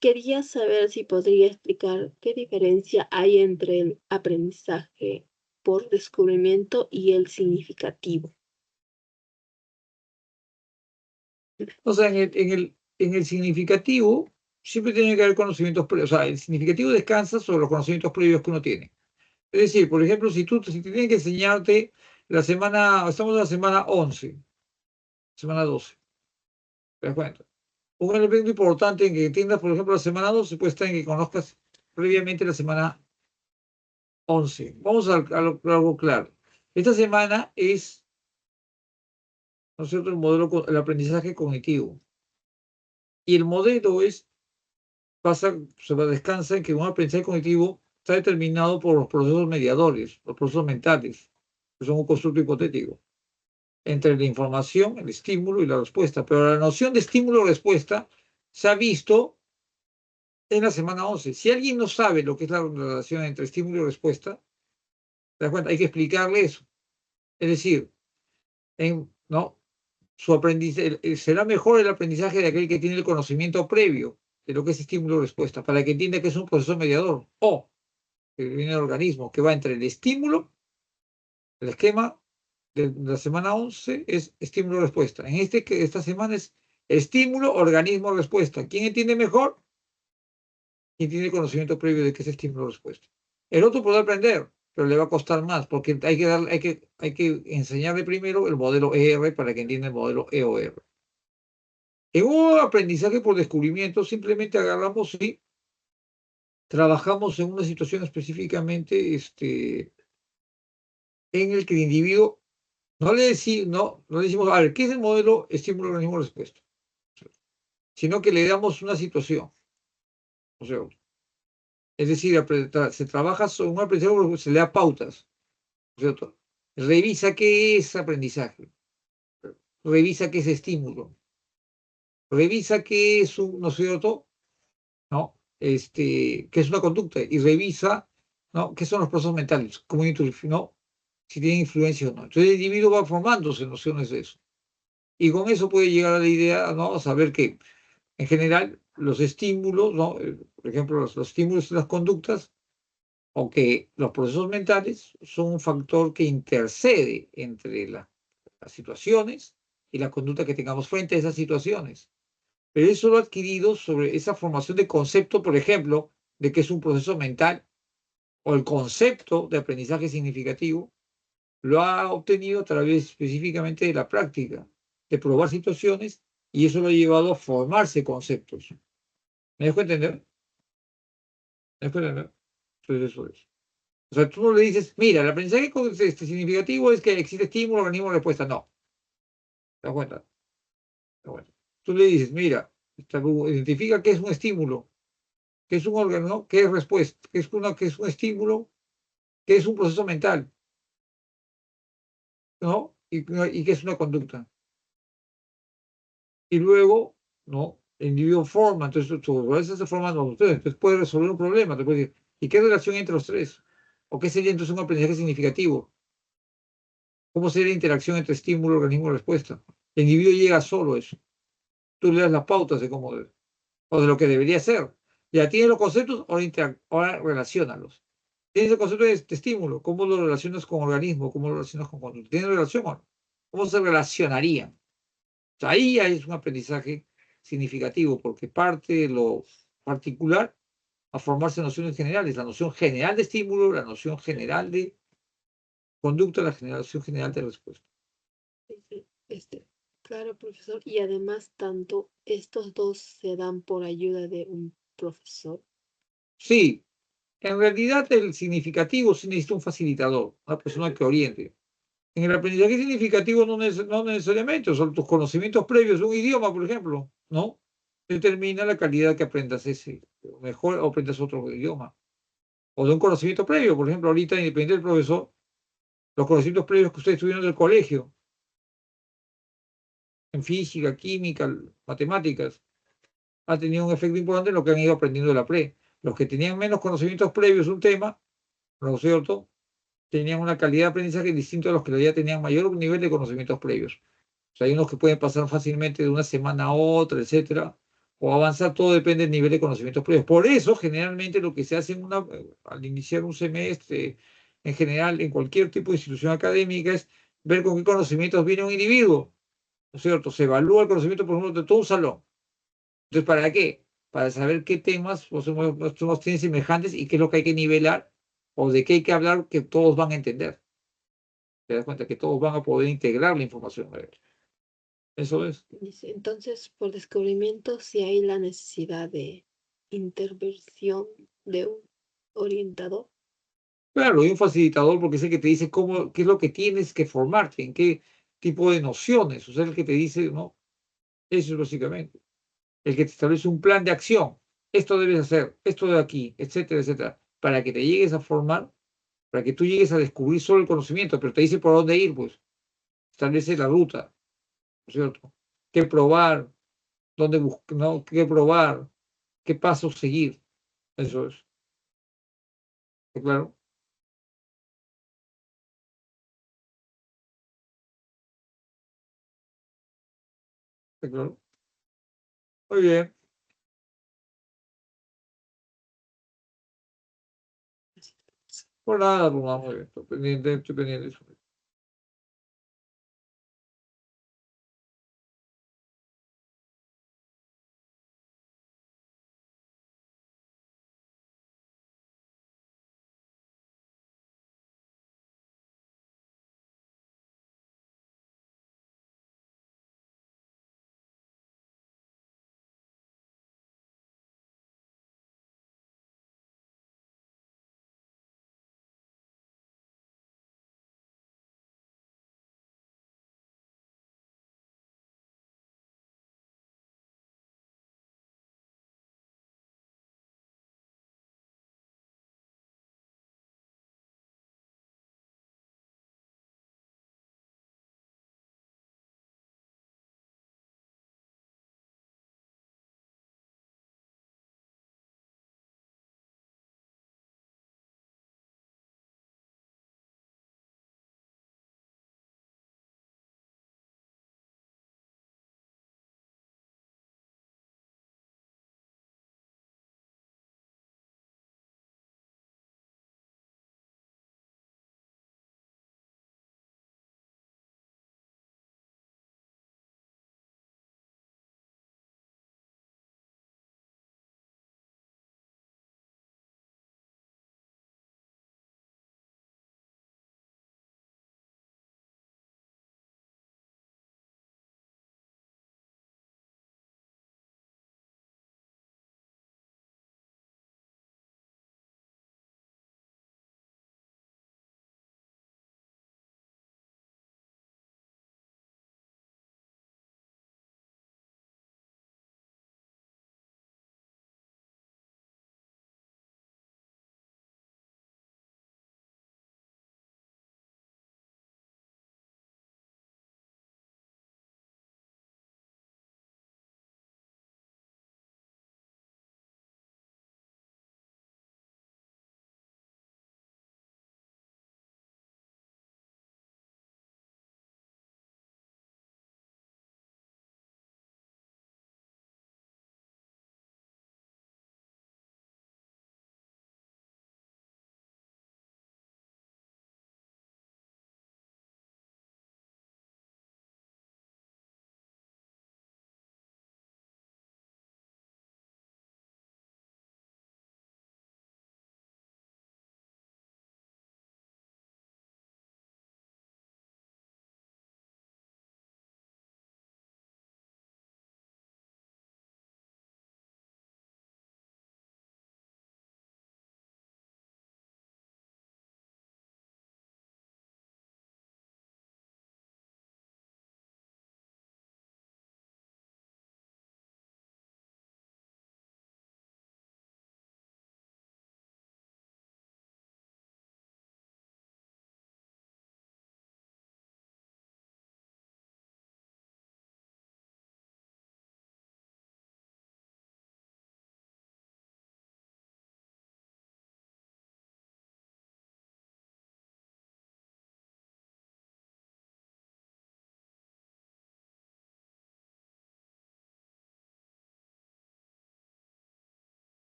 quería saber si podría explicar qué diferencia hay entre el aprendizaje por descubrimiento y el significativo. O sea, en el significativo siempre tiene que haber conocimientos previos. O sea, el significativo descansa sobre los conocimientos previos que uno tiene. Es decir, por ejemplo, si te tienen que enseñarte la semana, estamos en la semana 11, semana 12, ¿te das cuenta? Un elemento importante en que entiendas, por ejemplo, la semana 12 puede estar en que conozcas previamente la semana 11. Vamos a algo claro. Esta semana es, ¿no es cierto?, el aprendizaje cognitivo. Y el modelo descansa en que un aprendizaje cognitivo está determinado por los procesos mediadores, los procesos mentales, que son un constructo hipotético, entre la información, el estímulo y la respuesta. Pero la noción de estímulo-respuesta se ha visto en la semana 11. Si alguien no sabe lo que es la relación entre estímulo y respuesta, ¿te das cuenta? Hay que explicarle eso. Es decir, ¿no? Su aprendizaje será mejor el aprendizaje de aquel que tiene el conocimiento previo de lo que es estímulo-respuesta, para que entienda que es un proceso mediador, o que viene el organismo, que va entre el estímulo, el esquema de la semana 11 es estímulo-respuesta. Esta semana es estímulo, organismo, respuesta. ¿Quién entiende mejor? Quien tiene conocimiento previo de qué es estímulo-respuesta. El otro puede aprender, pero le va a costar más, porque hay que enseñarle primero el modelo ER para que entienda el modelo EOR. En un aprendizaje por descubrimiento, simplemente agarramos y trabajamos en una situación específicamente en el que el individuo no le decimos, a ver, ¿qué es el modelo estímulo, organismo, respuesta? Sino que le damos una situación. O sea, es decir, se trabaja sobre un aprendizaje, se le da pautas, ¿cierto? Revisa qué es aprendizaje, revisa qué es estímulo, revisa qué es ¿no es cierto? ¿No? Qué es una conducta y revisa, ¿no?, qué son los procesos mentales, ¿no?, si tienen influencia o no. Entonces el individuo va formándose nociones de eso. Y con eso puede llegar a la idea, ¿no?, a saber que, en general, los estímulos, ¿no?, por ejemplo, los estímulos y las conductas, aunque los procesos mentales son un factor que intercede entre las situaciones y la conducta que tengamos frente a esas situaciones. Pero eso lo ha adquirido sobre esa formación de concepto, por ejemplo, de que es un proceso mental, o el concepto de aprendizaje significativo, lo ha obtenido a través específicamente de la práctica, de probar situaciones, y eso lo ha llevado a formarse conceptos. ¿Me dejo entender? ¿Me dejo entender? Entonces eso es. O sea, tú no le dices, mira, el aprendizaje significativo es que existe estímulo, organismo, respuesta. No. ¿Te das cuenta? ¿Te das cuenta? Tú le dices, mira, identifica qué es un estímulo, qué es un órgano, qué es respuesta, qué es un estímulo, qué es un proceso mental, ¿no? Y qué es una conducta. Y luego, ¿no?, el individuo forma, entonces a veces se forman los tres, entonces puede resolver un problema, te puede decir, ¿y qué relación hay entre los tres? ¿O qué sería entonces un aprendizaje significativo? ¿Cómo sería la interacción entre estímulo, organismo y respuesta? El individuo llega solo a eso. Tú le das las pautas de cómo o de lo que debería ser. Ya tienes los conceptos, ahora relaciónalos. Tienes el concepto de estímulo, ¿cómo lo relacionas con organismo? ¿Cómo lo relacionas con conducta? ¿Tienes relación o no? ¿Cómo se relacionarían? O sea, ahí es un aprendizaje significativo, porque parte de lo particular a formarse nociones generales, la noción general de estímulo, la noción general de conducta, la noción general de respuesta. Sí, claro, profesor. Y además, tanto estos dos se dan por ayuda de un profesor. Sí, en realidad el significativo sí necesita un facilitador, una persona que oriente. En el aprendizaje significativo no necesariamente, o sea, tus conocimientos previos de un idioma, por ejemplo, ¿no?, determina la calidad que aprendas ese, mejor o aprendas otro idioma. O de un conocimiento previo, por ejemplo, ahorita, independiente del profesor, los conocimientos previos que ustedes tuvieron del colegio, en física, química, matemáticas, ha tenido un efecto importante en lo que han ido aprendiendo de la pre. Los que tenían menos conocimientos previos de un tema, ¿no es cierto?, tenían una calidad de aprendizaje distinta a los que ya tenían mayor nivel de conocimientos previos. O sea, hay unos que pueden pasar fácilmente de una semana a otra, etcétera, o avanzar, todo depende del nivel de conocimientos previos. Por eso, generalmente, lo que se hace al iniciar un semestre, en general, en cualquier tipo de institución académica, es ver con qué conocimientos viene un individuo, ¿no es cierto? Se evalúa el conocimiento, por ejemplo, de todo un salón. Entonces, ¿para qué? Para saber qué temas tienen semejantes y qué es lo que hay que nivelar, o de qué hay que hablar que todos van a entender. Te das cuenta que todos van a poder integrar la información. Eso es. Dice, entonces, por descubrimiento, si hay la necesidad de intervención de un orientador. Claro, y un facilitador porque es el que te dice cómo, qué es lo que tienes que formarte, en qué tipo de nociones, o sea, el que te dice, ¿no? Eso es básicamente. El que te establece un plan de acción. Esto debes hacer, esto de aquí, etcétera, etcétera, para que te llegues a formar, para que tú llegues a descubrir solo el conocimiento, pero te dice por dónde ir, pues. Establece la ruta, ¿no es cierto? Qué probar, dónde buscar, ¿no? Qué probar, qué pasos seguir. Eso es. ¿Está claro? ¿Está claro? Muy bien. Por nada, pues vamos, muy bien. Estoy pendiente de eso.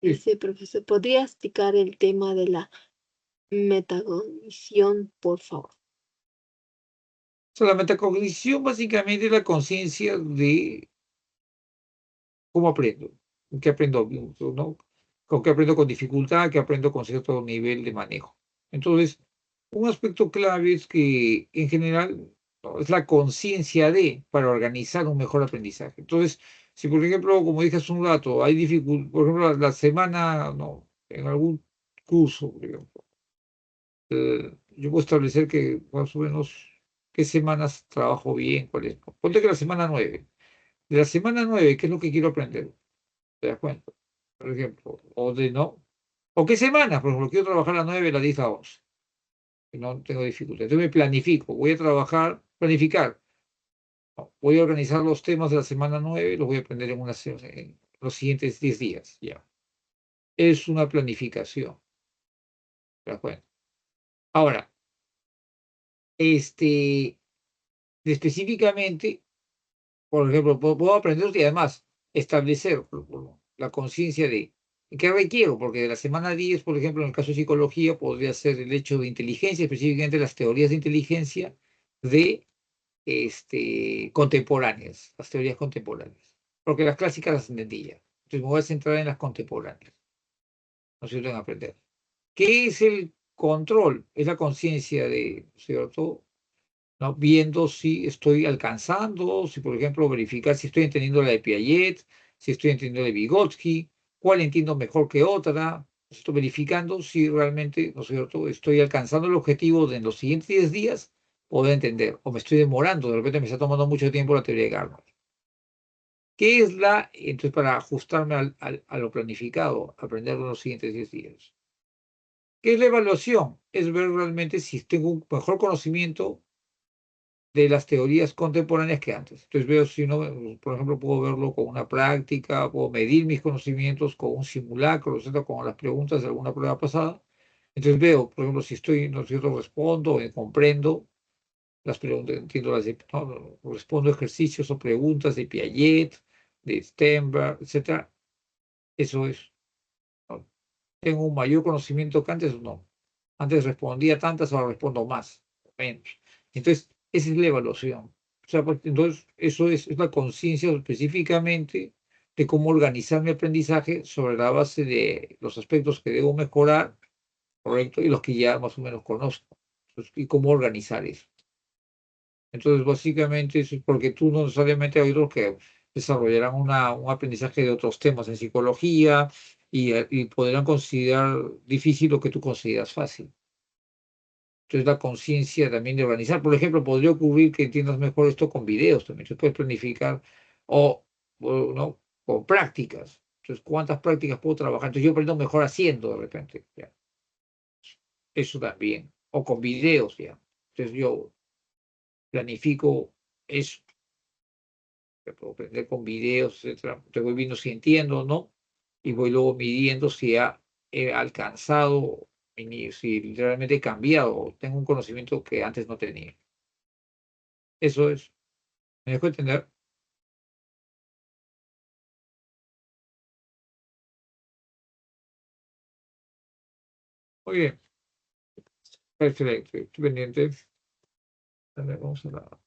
Dice, profesor, ¿podría explicar el tema de la metacognición, por favor? O sea, la metacognición básicamente es la conciencia de cómo aprendo, qué aprendo, ¿no? Con qué aprendo con dificultad, qué aprendo con cierto nivel de manejo. Entonces, un aspecto clave es que en general ¿no? es la conciencia de para organizar un mejor aprendizaje. Entonces, si por ejemplo, como dije hace un rato, hay dificultad, por ejemplo, la semana, no, en algún curso, por ejemplo, yo puedo establecer que más o menos qué semanas trabajo bien, cuál es. Ponte que la semana 9. De la semana 9, ¿qué es lo que quiero aprender? ¿Te das cuenta? Por ejemplo, o de no. ¿O qué semanas? Por ejemplo, quiero trabajar a las 9, la 10, a 11. Que no tengo dificultad. Entonces me planifico. Voy a trabajar, planificar. No, voy a organizar los temas de la semana 9 y los voy a aprender en los siguientes 10 días. Ya. Es una planificación. ¿Te das cuenta? Ahora, específicamente, por ejemplo, puedo aprender y además establecer la conciencia de qué requiero, porque de la semana 10, por ejemplo, en el caso de psicología, podría ser el hecho de inteligencia, específicamente las teorías de inteligencia de contemporáneas, las teorías contemporáneas, porque las clásicas las entendía. Entonces me voy a centrar en las contemporáneas, no sé, en aprender. ¿Qué es el control? Es la conciencia de, ¿cierto? ¿No? Viendo si estoy alcanzando, si por ejemplo verificar si estoy entendiendo la de Piaget, si estoy entendiendo la de Vygotsky, cuál entiendo mejor que otra, estoy verificando si realmente, ¿no es cierto?, estoy alcanzando el objetivo de en los siguientes 10 días poder entender, o me estoy demorando, de repente me está tomando mucho tiempo la teoría de Gardner. ¿Qué es entonces para ajustarme a lo planificado, aprender en los siguientes 10 días? ¿Qué es la evaluación? Es ver realmente si tengo un mejor conocimiento de las teorías contemporáneas que antes. Entonces veo si no, por ejemplo, puedo verlo con una práctica, puedo medir mis conocimientos con un simulacro, etcétera, con las preguntas de alguna prueba pasada. Entonces veo, por ejemplo, si estoy, no sé, respondo, comprendo las preguntas, entiendo no, respondo ejercicios o preguntas de Piaget, de Sternberg, etcétera. Eso es. ¿No? Tengo un mayor conocimiento que antes, no. Antes respondía tantas, ahora respondo más, menos. Entonces, esa es la evaluación. O sea, entonces, eso es la conciencia específicamente de cómo organizar mi aprendizaje sobre la base de los aspectos que debo mejorar, ¿correcto? Y los que ya más o menos conozco. Entonces, y cómo organizar eso. Entonces, básicamente, eso es porque tú no necesariamente hay otros que desarrollarán un aprendizaje de otros temas en psicología y podrán considerar difícil lo que tú consideras fácil. Entonces, la conciencia también de organizar. Por ejemplo, podría ocurrir que entiendas mejor esto con videos también. Tú puedes planificar ¿no? Con prácticas. Entonces, ¿cuántas prácticas puedo trabajar? Entonces, yo aprendo mejor haciendo de repente. ¿Ya? Eso también. O con videos, ya. Entonces, yo planifico eso. Que puedo aprender con videos, etcétera. Te voy viendo si entiendo o no. Y voy luego midiendo si he alcanzado, si realmente he cambiado o tengo un conocimiento que antes no tenía. Eso es. ¿Me dejo entender? Muy bien. Perfecto. Estoy pendiente. A ver, vamos a la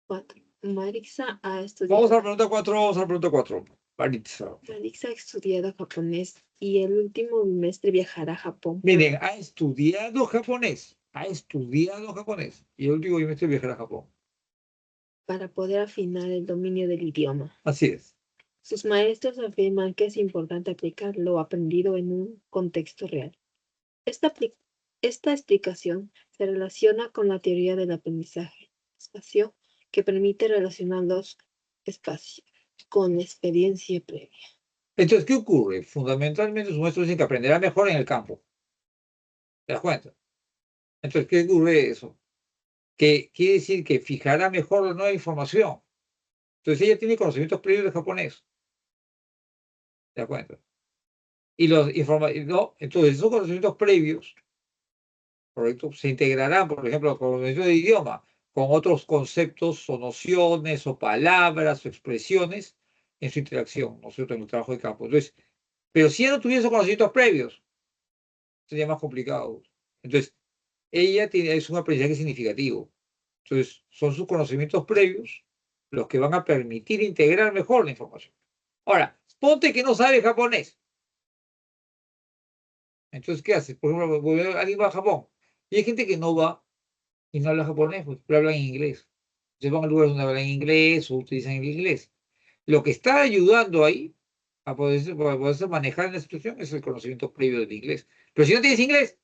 4. Marisa ha Vamos estudiado. a la pregunta 4, vamos a la pregunta 4. Maritza. Marisa ha estudiado japonés y el último bimestre viajará a Japón Miren, ha estudiado japonés. Ha estudiado japonés. Y el último bimestre viajará a Japón. para poder afinar el dominio del idioma. Así es. Sus maestros afirman que es importante aplicar lo aprendido en un contexto real. Esta explicación se relaciona con la teoría del aprendizaje espacio, que permite relacionar los espacios con experiencia previa. Entonces, ¿qué ocurre? Fundamentalmente, sus maestros dicen que aprenderá mejor en el campo. ¿Te das cuenta? Entonces, ¿qué ocurre eso? Que quiere decir que fijará mejor la nueva información. Entonces, ella tiene conocimientos previos de japonés. ¿Te das cuenta? Y no, entonces, esos conocimientos previos, ¿correcto? Se integrarán, por ejemplo, con conocimientos de idioma, con otros conceptos o nociones o palabras o expresiones en su interacción, ¿no es cierto?, en el trabajo de campo. Entonces, pero si ella no tuviese esos conocimientos previos, sería más complicado. Entonces, es un aprendizaje significativo. Entonces, son sus conocimientos previos los que van a permitir integrar mejor la información. Ahora, ponte que no sabe japonés. Entonces, ¿qué hace? Por ejemplo, alguien va a Japón y hay gente que no va y no habla japonés, pues, pero hablan inglés. Entonces van a lugares donde hablan inglés o utilizan el inglés. Lo que está ayudando ahí para poderse manejar en la situación es el conocimiento previo del inglés. Pero si no tienes inglés,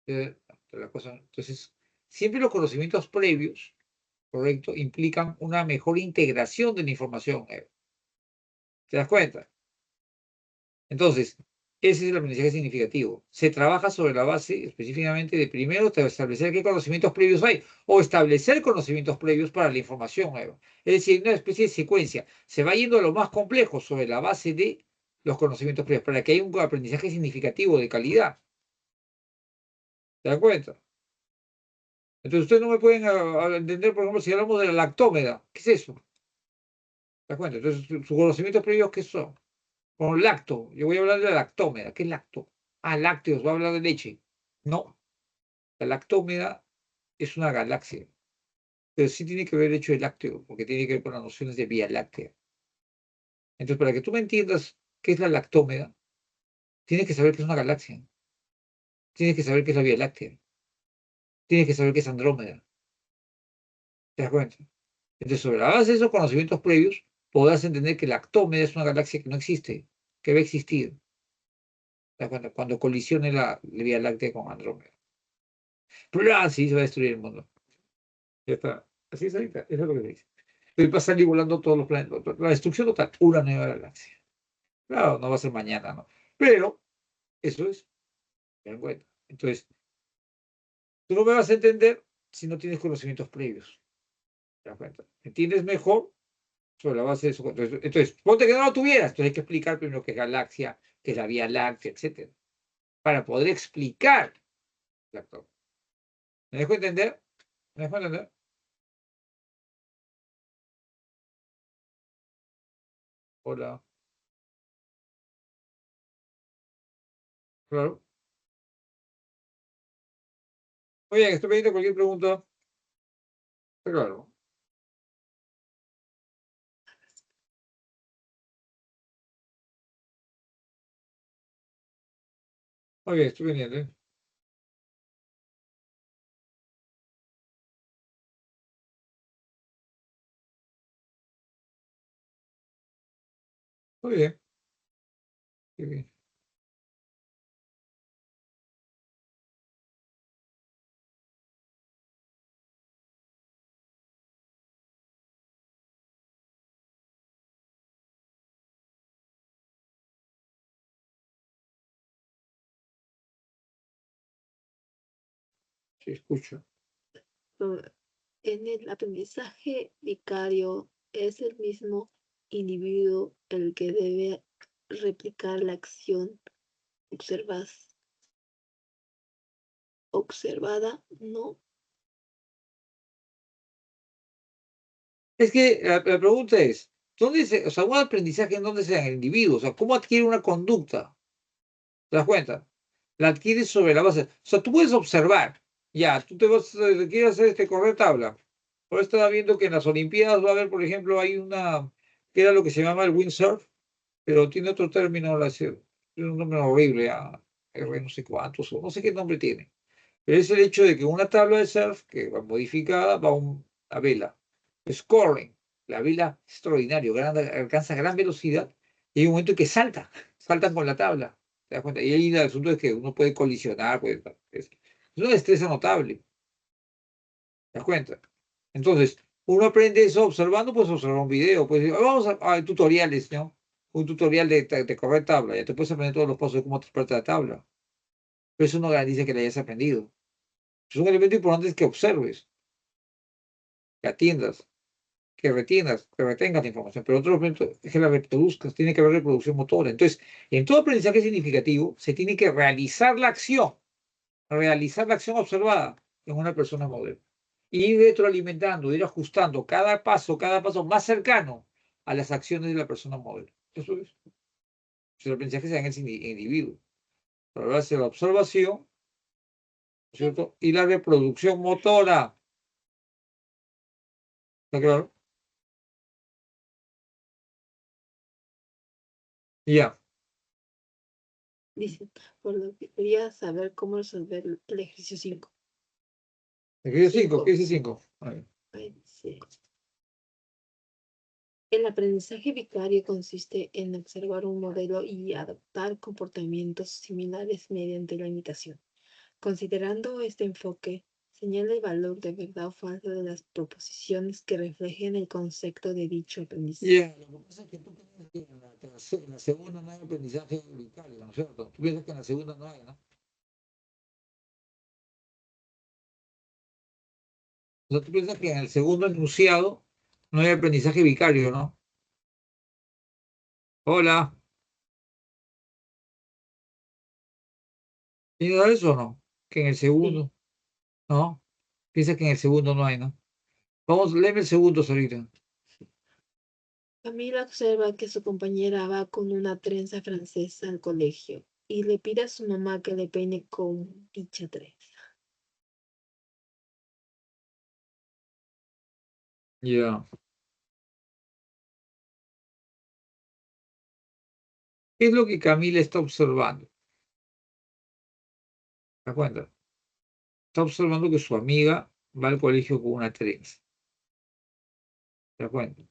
la cosa, entonces, siempre los conocimientos previos, correcto, implican una mejor integración de la información. ¿Te das cuenta? Entonces, ese es el aprendizaje significativo. Se trabaja sobre la base específicamente de primero establecer qué conocimientos previos hay o establecer conocimientos previos para la información nueva. Es decir, una especie de secuencia. Se va yendo a lo más complejo sobre la base de los conocimientos previos para que haya un aprendizaje significativo de calidad. ¿Te das cuenta? Entonces, ustedes no me pueden entender, por ejemplo, si hablamos de la lactómeda. ¿Qué es eso? ¿Te das cuenta? Entonces, sus conocimientos previos, ¿qué son? Con lacto. Yo voy a hablar de la lactómeda. ¿Qué es lacto? Ah, lácteos, voy a hablar de leche. No, la lactómeda es una galaxia, pero sí tiene que ver el hecho de lácteo, porque tiene que ver con las nociones de Vía Láctea. Entonces, para que tú me entiendas qué es la lactómeda, tienes que saber qué es una galaxia, tienes que saber qué es la Vía Láctea, tienes que saber qué es Andrómeda. ¿Te das cuenta? Entonces, sobre la base de esos conocimientos previos, podrás entender que la lactómeda es una galaxia que no existe, que va a existir. ¿Te das cuenta? Cuando colisione la Vía Láctea con Andrómeda. Pero así se va a destruir el mundo. Ya está. Así es ahorita. Eso es lo que se dice. Entonces va a salir volando todos los planetas. La destrucción total. Una nueva galaxia. Claro, no va a ser mañana, ¿no? Pero eso es. Ten en cuenta. Entonces, tú no me vas a entender si no tienes conocimientos previos. ¿Te das cuenta? ¿Entiendes mejor sobre la base de eso? Entonces, ponte que no lo tuvieras. Entonces hay que explicar primero qué es galaxia, qué es la Vía Láctea, etcétera. Para poder explicar. Exacto. ¿Me dejo entender? ¿Me dejo entender? Hola. Claro. Muy bien, estoy pendiente de cualquier pregunta. Claro. Muy bien, estoy pendiente. Muy bien. Muy bien. Sí, escucho. En el aprendizaje vicario es el mismo individuo el que debe replicar la acción observada, no. Es que la pregunta es, o sea, un aprendizaje en dónde se da en el individuo, o sea, ¿cómo adquiere una conducta? ¿Te das cuenta? La adquieres sobre la base. O sea, tú puedes observar, ya, tú quieres hacer correr tabla. Ahora estaba viendo que en las Olimpiadas va a haber, por ejemplo, hay una, que era lo que se llama el windsurf, pero tiene otro término, tiene un nombre horrible, R no sé cuántos, o no sé qué nombre tiene. Pero es el hecho de que una tabla de surf, que va modificada, va a una vela. Scoring, la vela es extraordinario, alcanza gran velocidad, y hay un momento en que saltan con la tabla. ¿Te das cuenta? Y ahí el asunto es que uno puede colisionar, es una destreza notable. ¿Te das cuenta? Entonces, uno aprende eso observando, pues observar un video, pues vamos a tutoriales, ¿no? Un tutorial de correr tabla, ya te puedes aprender todos los pasos de cómo transportar la tabla. Pero eso no garantiza que la hayas aprendido. Es un elemento importante es que observes, que atiendas, que retengas la información, pero otro elemento es que la reproduzcas, tiene que haber reproducción motora. Entonces, en todo aprendizaje significativo se tiene que realizar la acción observada en una persona modelo. Y ir retroalimentando, ir ajustando cada paso más cercano a las acciones de la persona modelo. Eso es. El aprendizaje se da en ese individuo. Pero hace la observación, ¿cierto? Y la reproducción motora. ¿Está claro? Ya. Dice, por lo que quería saber cómo resolver el ejercicio 5. Ejercicio 5, ¿qué dice 5? El aprendizaje vicario consiste en observar un modelo y adoptar comportamientos similares mediante la imitación. Considerando este enfoque, señala el valor de verdad o falso de las proposiciones que reflejen el concepto de dicho aprendizaje. Lo que pasa es que tú piensas que en la segunda no hay aprendizaje vicario, ¿no es cierto? Tú piensas que en la segunda no hay, ¿no? O sea, tú piensas que en el segundo enunciado no hay aprendizaje vicario, ¿no? Hola, ¿piensas eso o no? Que en el Sí. segundo, ¿no? Piensas que en el segundo no hay, ¿no? Vamos, léeme el segundo, ahorita. Camila observa que su compañera va con una trenza francesa al colegio y le pide a su mamá que le peine con dicha trenza. Ya. ¿Qué es lo que Camila está observando? ¿Te das cuenta? Está observando que su amiga va al colegio con una trenza. ¿Te das cuenta?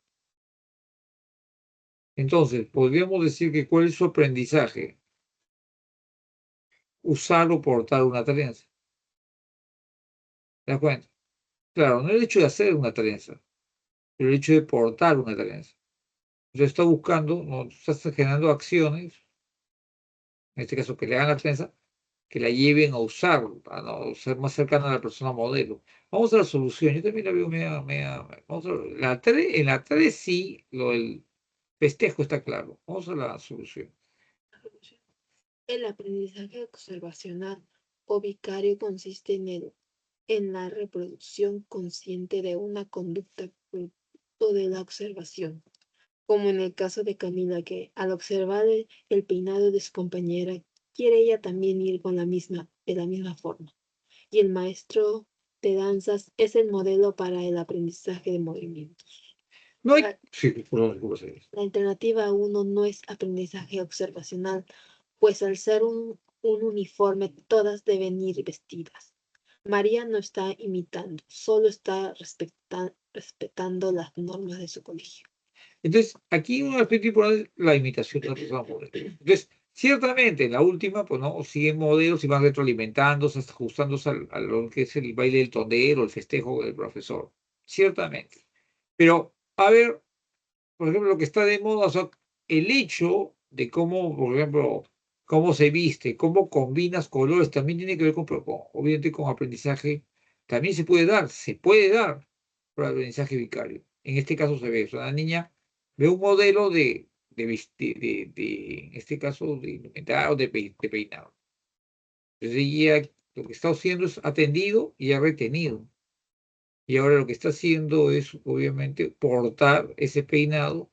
Entonces, podríamos decir que ¿cuál es su aprendizaje? Usar o portar una trenza. ¿Te das cuenta? Claro, no el hecho de hacer una trenza, pero el hecho de portar una trenza. Entonces está buscando, no, está generando acciones, en este caso que le hagan la trenza, que la lleven a usar, a no ser más cercana a la persona modelo. Vamos a la solución. Yo también la veo vamos en la 3 sí, lo del festejo está claro. Vamos a la solución. El aprendizaje observacional o vicario consiste en la reproducción consciente de una conducta producto de la observación, como en el caso de Camila, que al observar el peinado de su compañera, quiere ella también ir de la misma forma. Y el maestro de danzas es el modelo para el aprendizaje de movimientos. No hay. La, Sí, por sí. la alternativa 1 no es aprendizaje observacional, pues al ser un uniforme, todas deben ir vestidas. María no está imitando, solo está respetando las normas de su colegio. Entonces, aquí un aspecto importante es la imitación de la persona modelo. Entonces, ciertamente, en la última, pues no, siguen modelos y van retroalimentándose, hasta ajustándose a lo que es el baile del tondero, el festejo del profesor. Ciertamente. Pero, a ver, por ejemplo, lo que está de moda, o sea, el hecho de cómo, por ejemplo, cómo se viste, cómo combinas colores, también tiene que ver obviamente, con aprendizaje, también se puede dar por aprendizaje vicario. En este caso se ve, o sea, la niña ve un modelo en este caso, de indumentaria o de peinado. Entonces ella lo que está haciendo es atendido y ha retenido. Y ahora lo que está haciendo es, obviamente, portar ese peinado,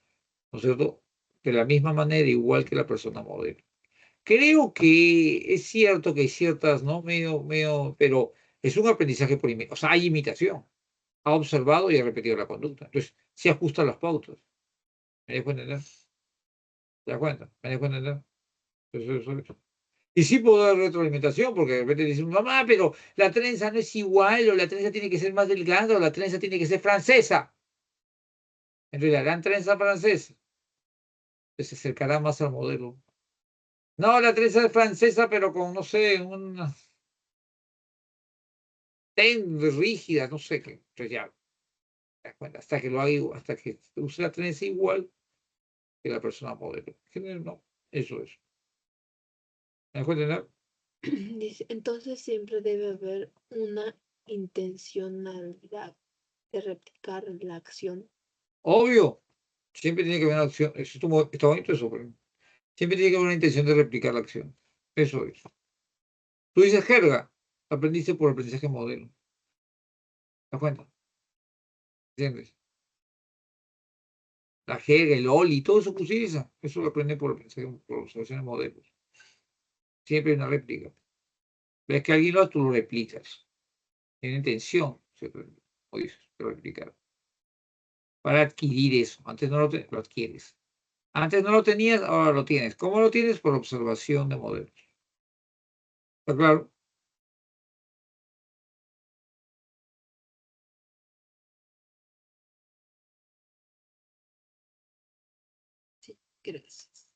¿no es cierto? De la misma manera, igual que la persona modelo. Creo que es cierto que hay ciertas, ¿no? Pero es un aprendizaje por imitación. O sea, hay imitación. ha observado y ha repetido la conducta. Entonces, sí ajusta las pautas. ¿Me dejo entender? ¿Te das cuenta? ¿Me dejo entender? Eso. Y sí puedo dar retroalimentación, porque de repente dicen, mamá, pero la trenza no es igual, o la trenza tiene que ser más delgada, o la trenza tiene que ser francesa. En realidad, la trenza francesa, pues se acercará más al modelo. No, la trenza es francesa, pero con, no sé, una ten rígida, no sé qué. Entonces ya, te das cuenta, hasta que lo haga igual, hasta que use la trenza igual que la persona modelo. No, eso es. ¿Me dejo entender? Dice, entonces siempre debe haber una intencionalidad de replicar la acción. Obvio, siempre tiene que haber una acción. Está bonito eso, pero siempre tiene que haber una intención de replicar la acción. Eso es. Tú dices jerga, aprendiste por aprendizaje modelo. ¿Te das cuenta? ¿Entiendes? La jerga, el oli, todo eso que utiliza, eso lo aprende por aprendizaje, por observaciones modelos. Siempre hay una réplica. Ves que alguien lo hace, tú lo replicas. Tiene intención, o dices, de replicar. Para adquirir eso. Antes no lo adquieres. Antes no lo tenías, ahora lo tienes. ¿Cómo lo tienes? Por observación de modelos. ¿Está claro? Sí, gracias.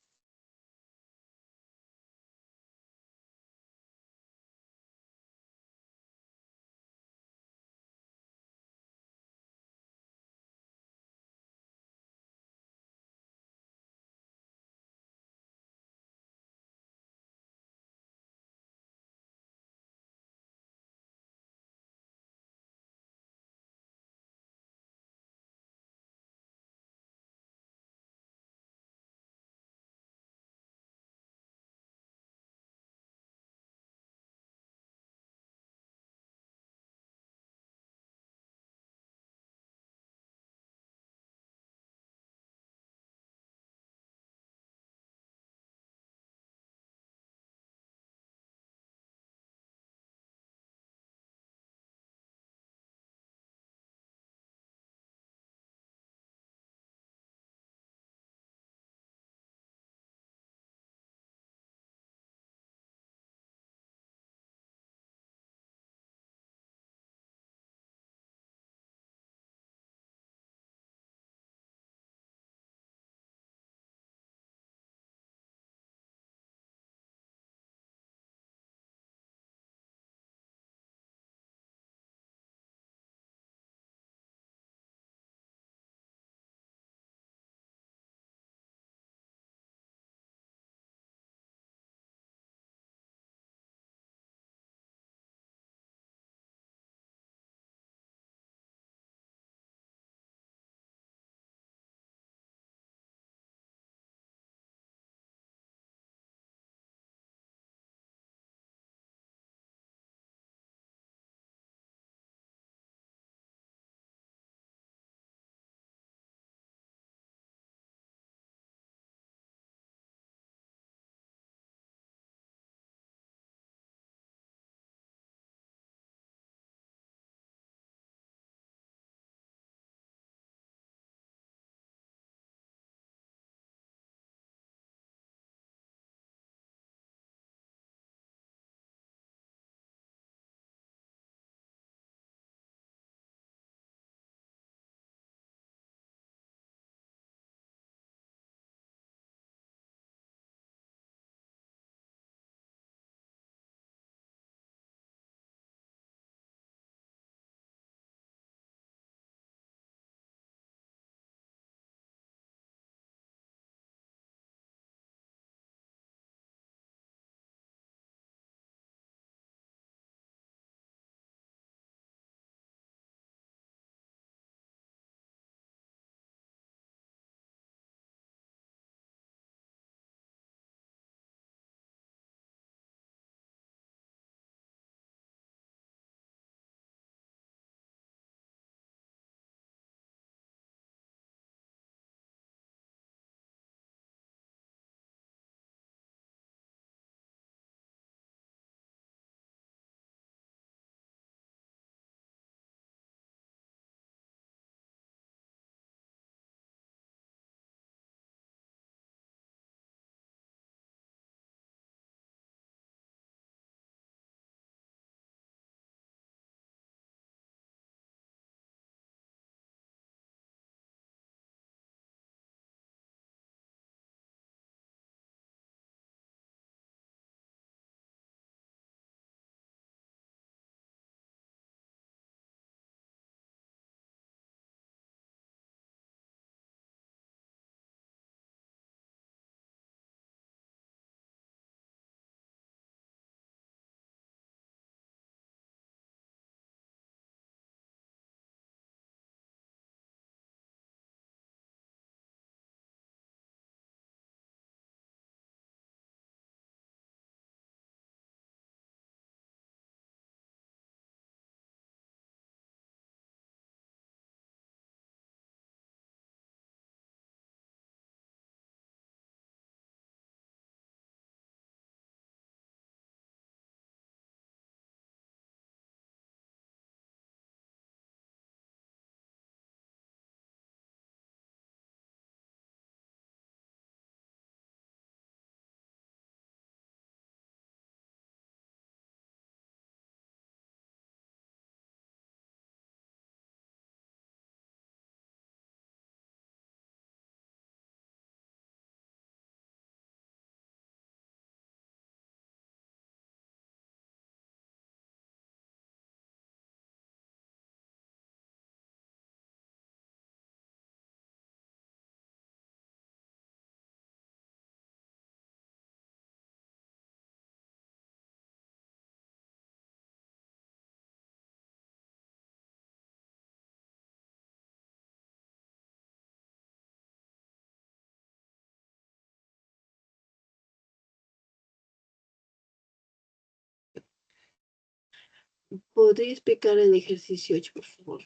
¿Podría explicar el ejercicio 8, por favor?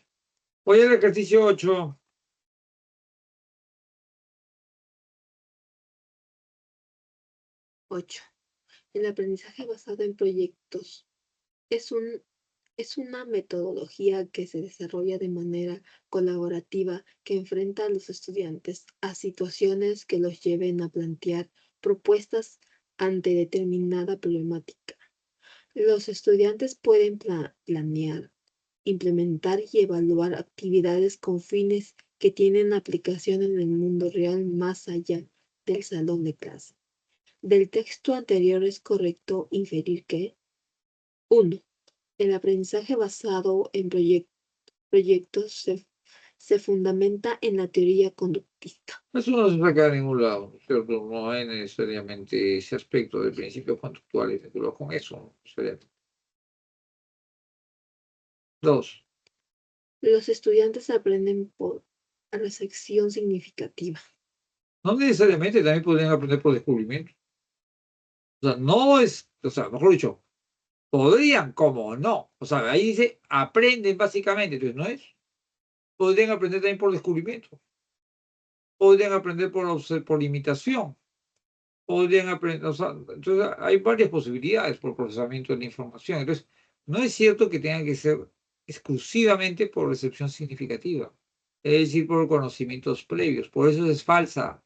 Voy al ejercicio 8. El aprendizaje basado en proyectos es una metodología que se desarrolla de manera colaborativa que enfrenta a los estudiantes a situaciones que los lleven a plantear propuestas ante determinada problemática. Los estudiantes pueden planear, implementar y evaluar actividades con fines que tienen aplicación en el mundo real más allá del salón de clase. Del texto anterior es correcto inferir que 1. El aprendizaje basado en proyectos se fundamenta en la teoría conductista. Eso no se saca de ningún lado, ¿no es cierto? No hay necesariamente ese aspecto de principios conductuales vinculados con eso, ¿no? Necesariamente. 2. Los estudiantes aprenden por recepción significativa. No necesariamente también podrían aprender por descubrimiento. O sea, no es, o sea, mejor dicho, podrían como no. O sea, ahí dice aprenden básicamente, entonces no es. Podrían aprender también por descubrimiento. Podrían aprender por imitación. Podrían aprender, o sea, entonces hay varias posibilidades por procesamiento de la información. Entonces, no es cierto que tenga que ser exclusivamente por recepción significativa, es decir, por conocimientos previos. Por eso es falsa.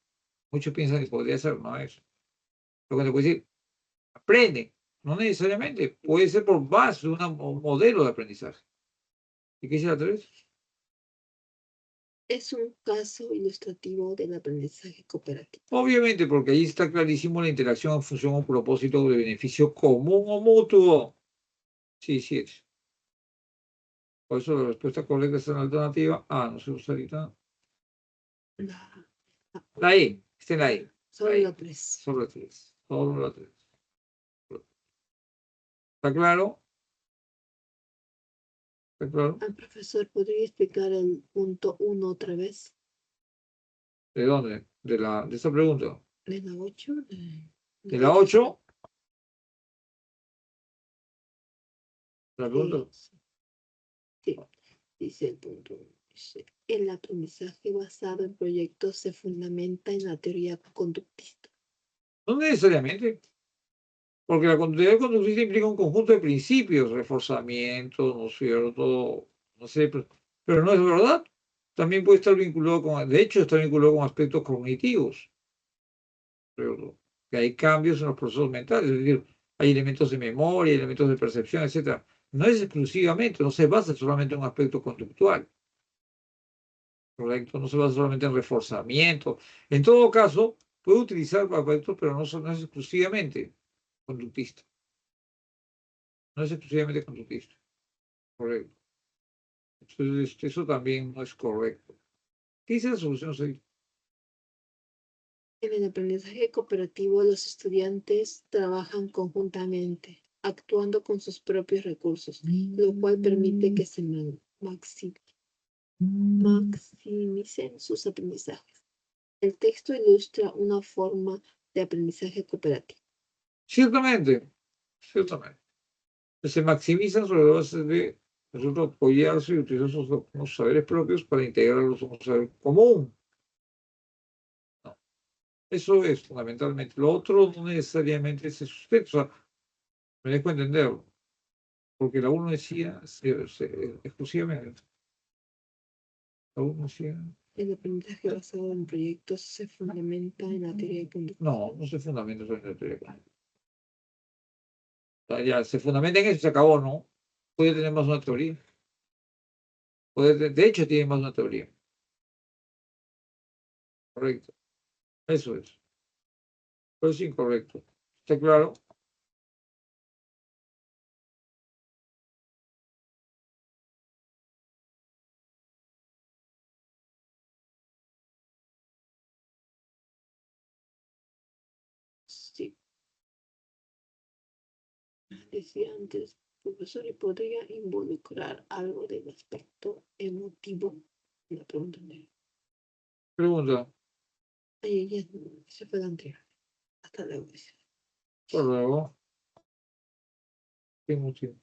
Muchos piensan que podría ser, no es. Lo que te puedo decir, aprenden, no necesariamente, puede ser por base de un modelo de aprendizaje. ¿Y qué dice la 3? Es un caso ilustrativo del aprendizaje cooperativo. Obviamente, porque ahí está clarísimo la interacción en función a un propósito de beneficio común o mutuo. Sí, sí es. Por eso la respuesta correcta está en la alternativa A, no se usa ahorita. La- La E, está en la E. Solo La E. la 3. Solo la 3. Solo la 3. ¿Está claro? ¿Está claro? Profesor, ¿podría explicar el punto 1 otra vez? ¿De dónde? De esta pregunta. ¿De la 8? De la 8, la pregunta. Sí, dice el punto 1. Dice, el aprendizaje basado en proyectos se fundamenta en la teoría conductista. No necesariamente. Porque la teoría conductista implica un conjunto de principios, reforzamiento, ¿no es cierto? No sé, pero no es verdad. También puede estar vinculado con, de hecho, está vinculado con aspectos cognitivos, ¿cierto? Que hay cambios en los procesos mentales, es decir, hay elementos de memoria, elementos de percepción, etcétera. No es exclusivamente, no se basa solamente en un aspecto conductual, ¿correcto? No se basa solamente en reforzamiento. En todo caso, puede utilizar aspectos, pero no es exclusivamente conductista. No es exclusivamente conductista, correcto. Entonces, eso también no es correcto. ¿Qué dice la solución 6? En el aprendizaje cooperativo, los estudiantes trabajan conjuntamente, actuando con sus propios recursos, lo cual permite que se maximicen sus aprendizajes. El texto ilustra una forma de aprendizaje cooperativo. Ciertamente, ciertamente. Se maximizan sobre la base de nosotros apoyarse y utilizar sus saberes propios para integrarlos a un saber común. No, eso es fundamentalmente. Lo otro no necesariamente se sustenta. O sea, me dejo entenderlo. Porque la uno decía exclusivamente. La uno decía. El aprendizaje basado en proyectos se fundamenta en la teoría conductista. No, no se fundamenta sobre la teoría. O sea, ya se fundamenta en eso y se acabó, ¿no? Puede tener más una teoría. De hecho, tiene más una teoría. Correcto. Eso es. Pero es incorrecto. ¿Está claro? Sí, decía antes, profesor, ¿y podría involucrar algo del aspecto emotivo en la pregunta anterior? Pregunta. Ay, ya se fue la anterior. Hasta luego. Hasta luego. ¿Qué motivo?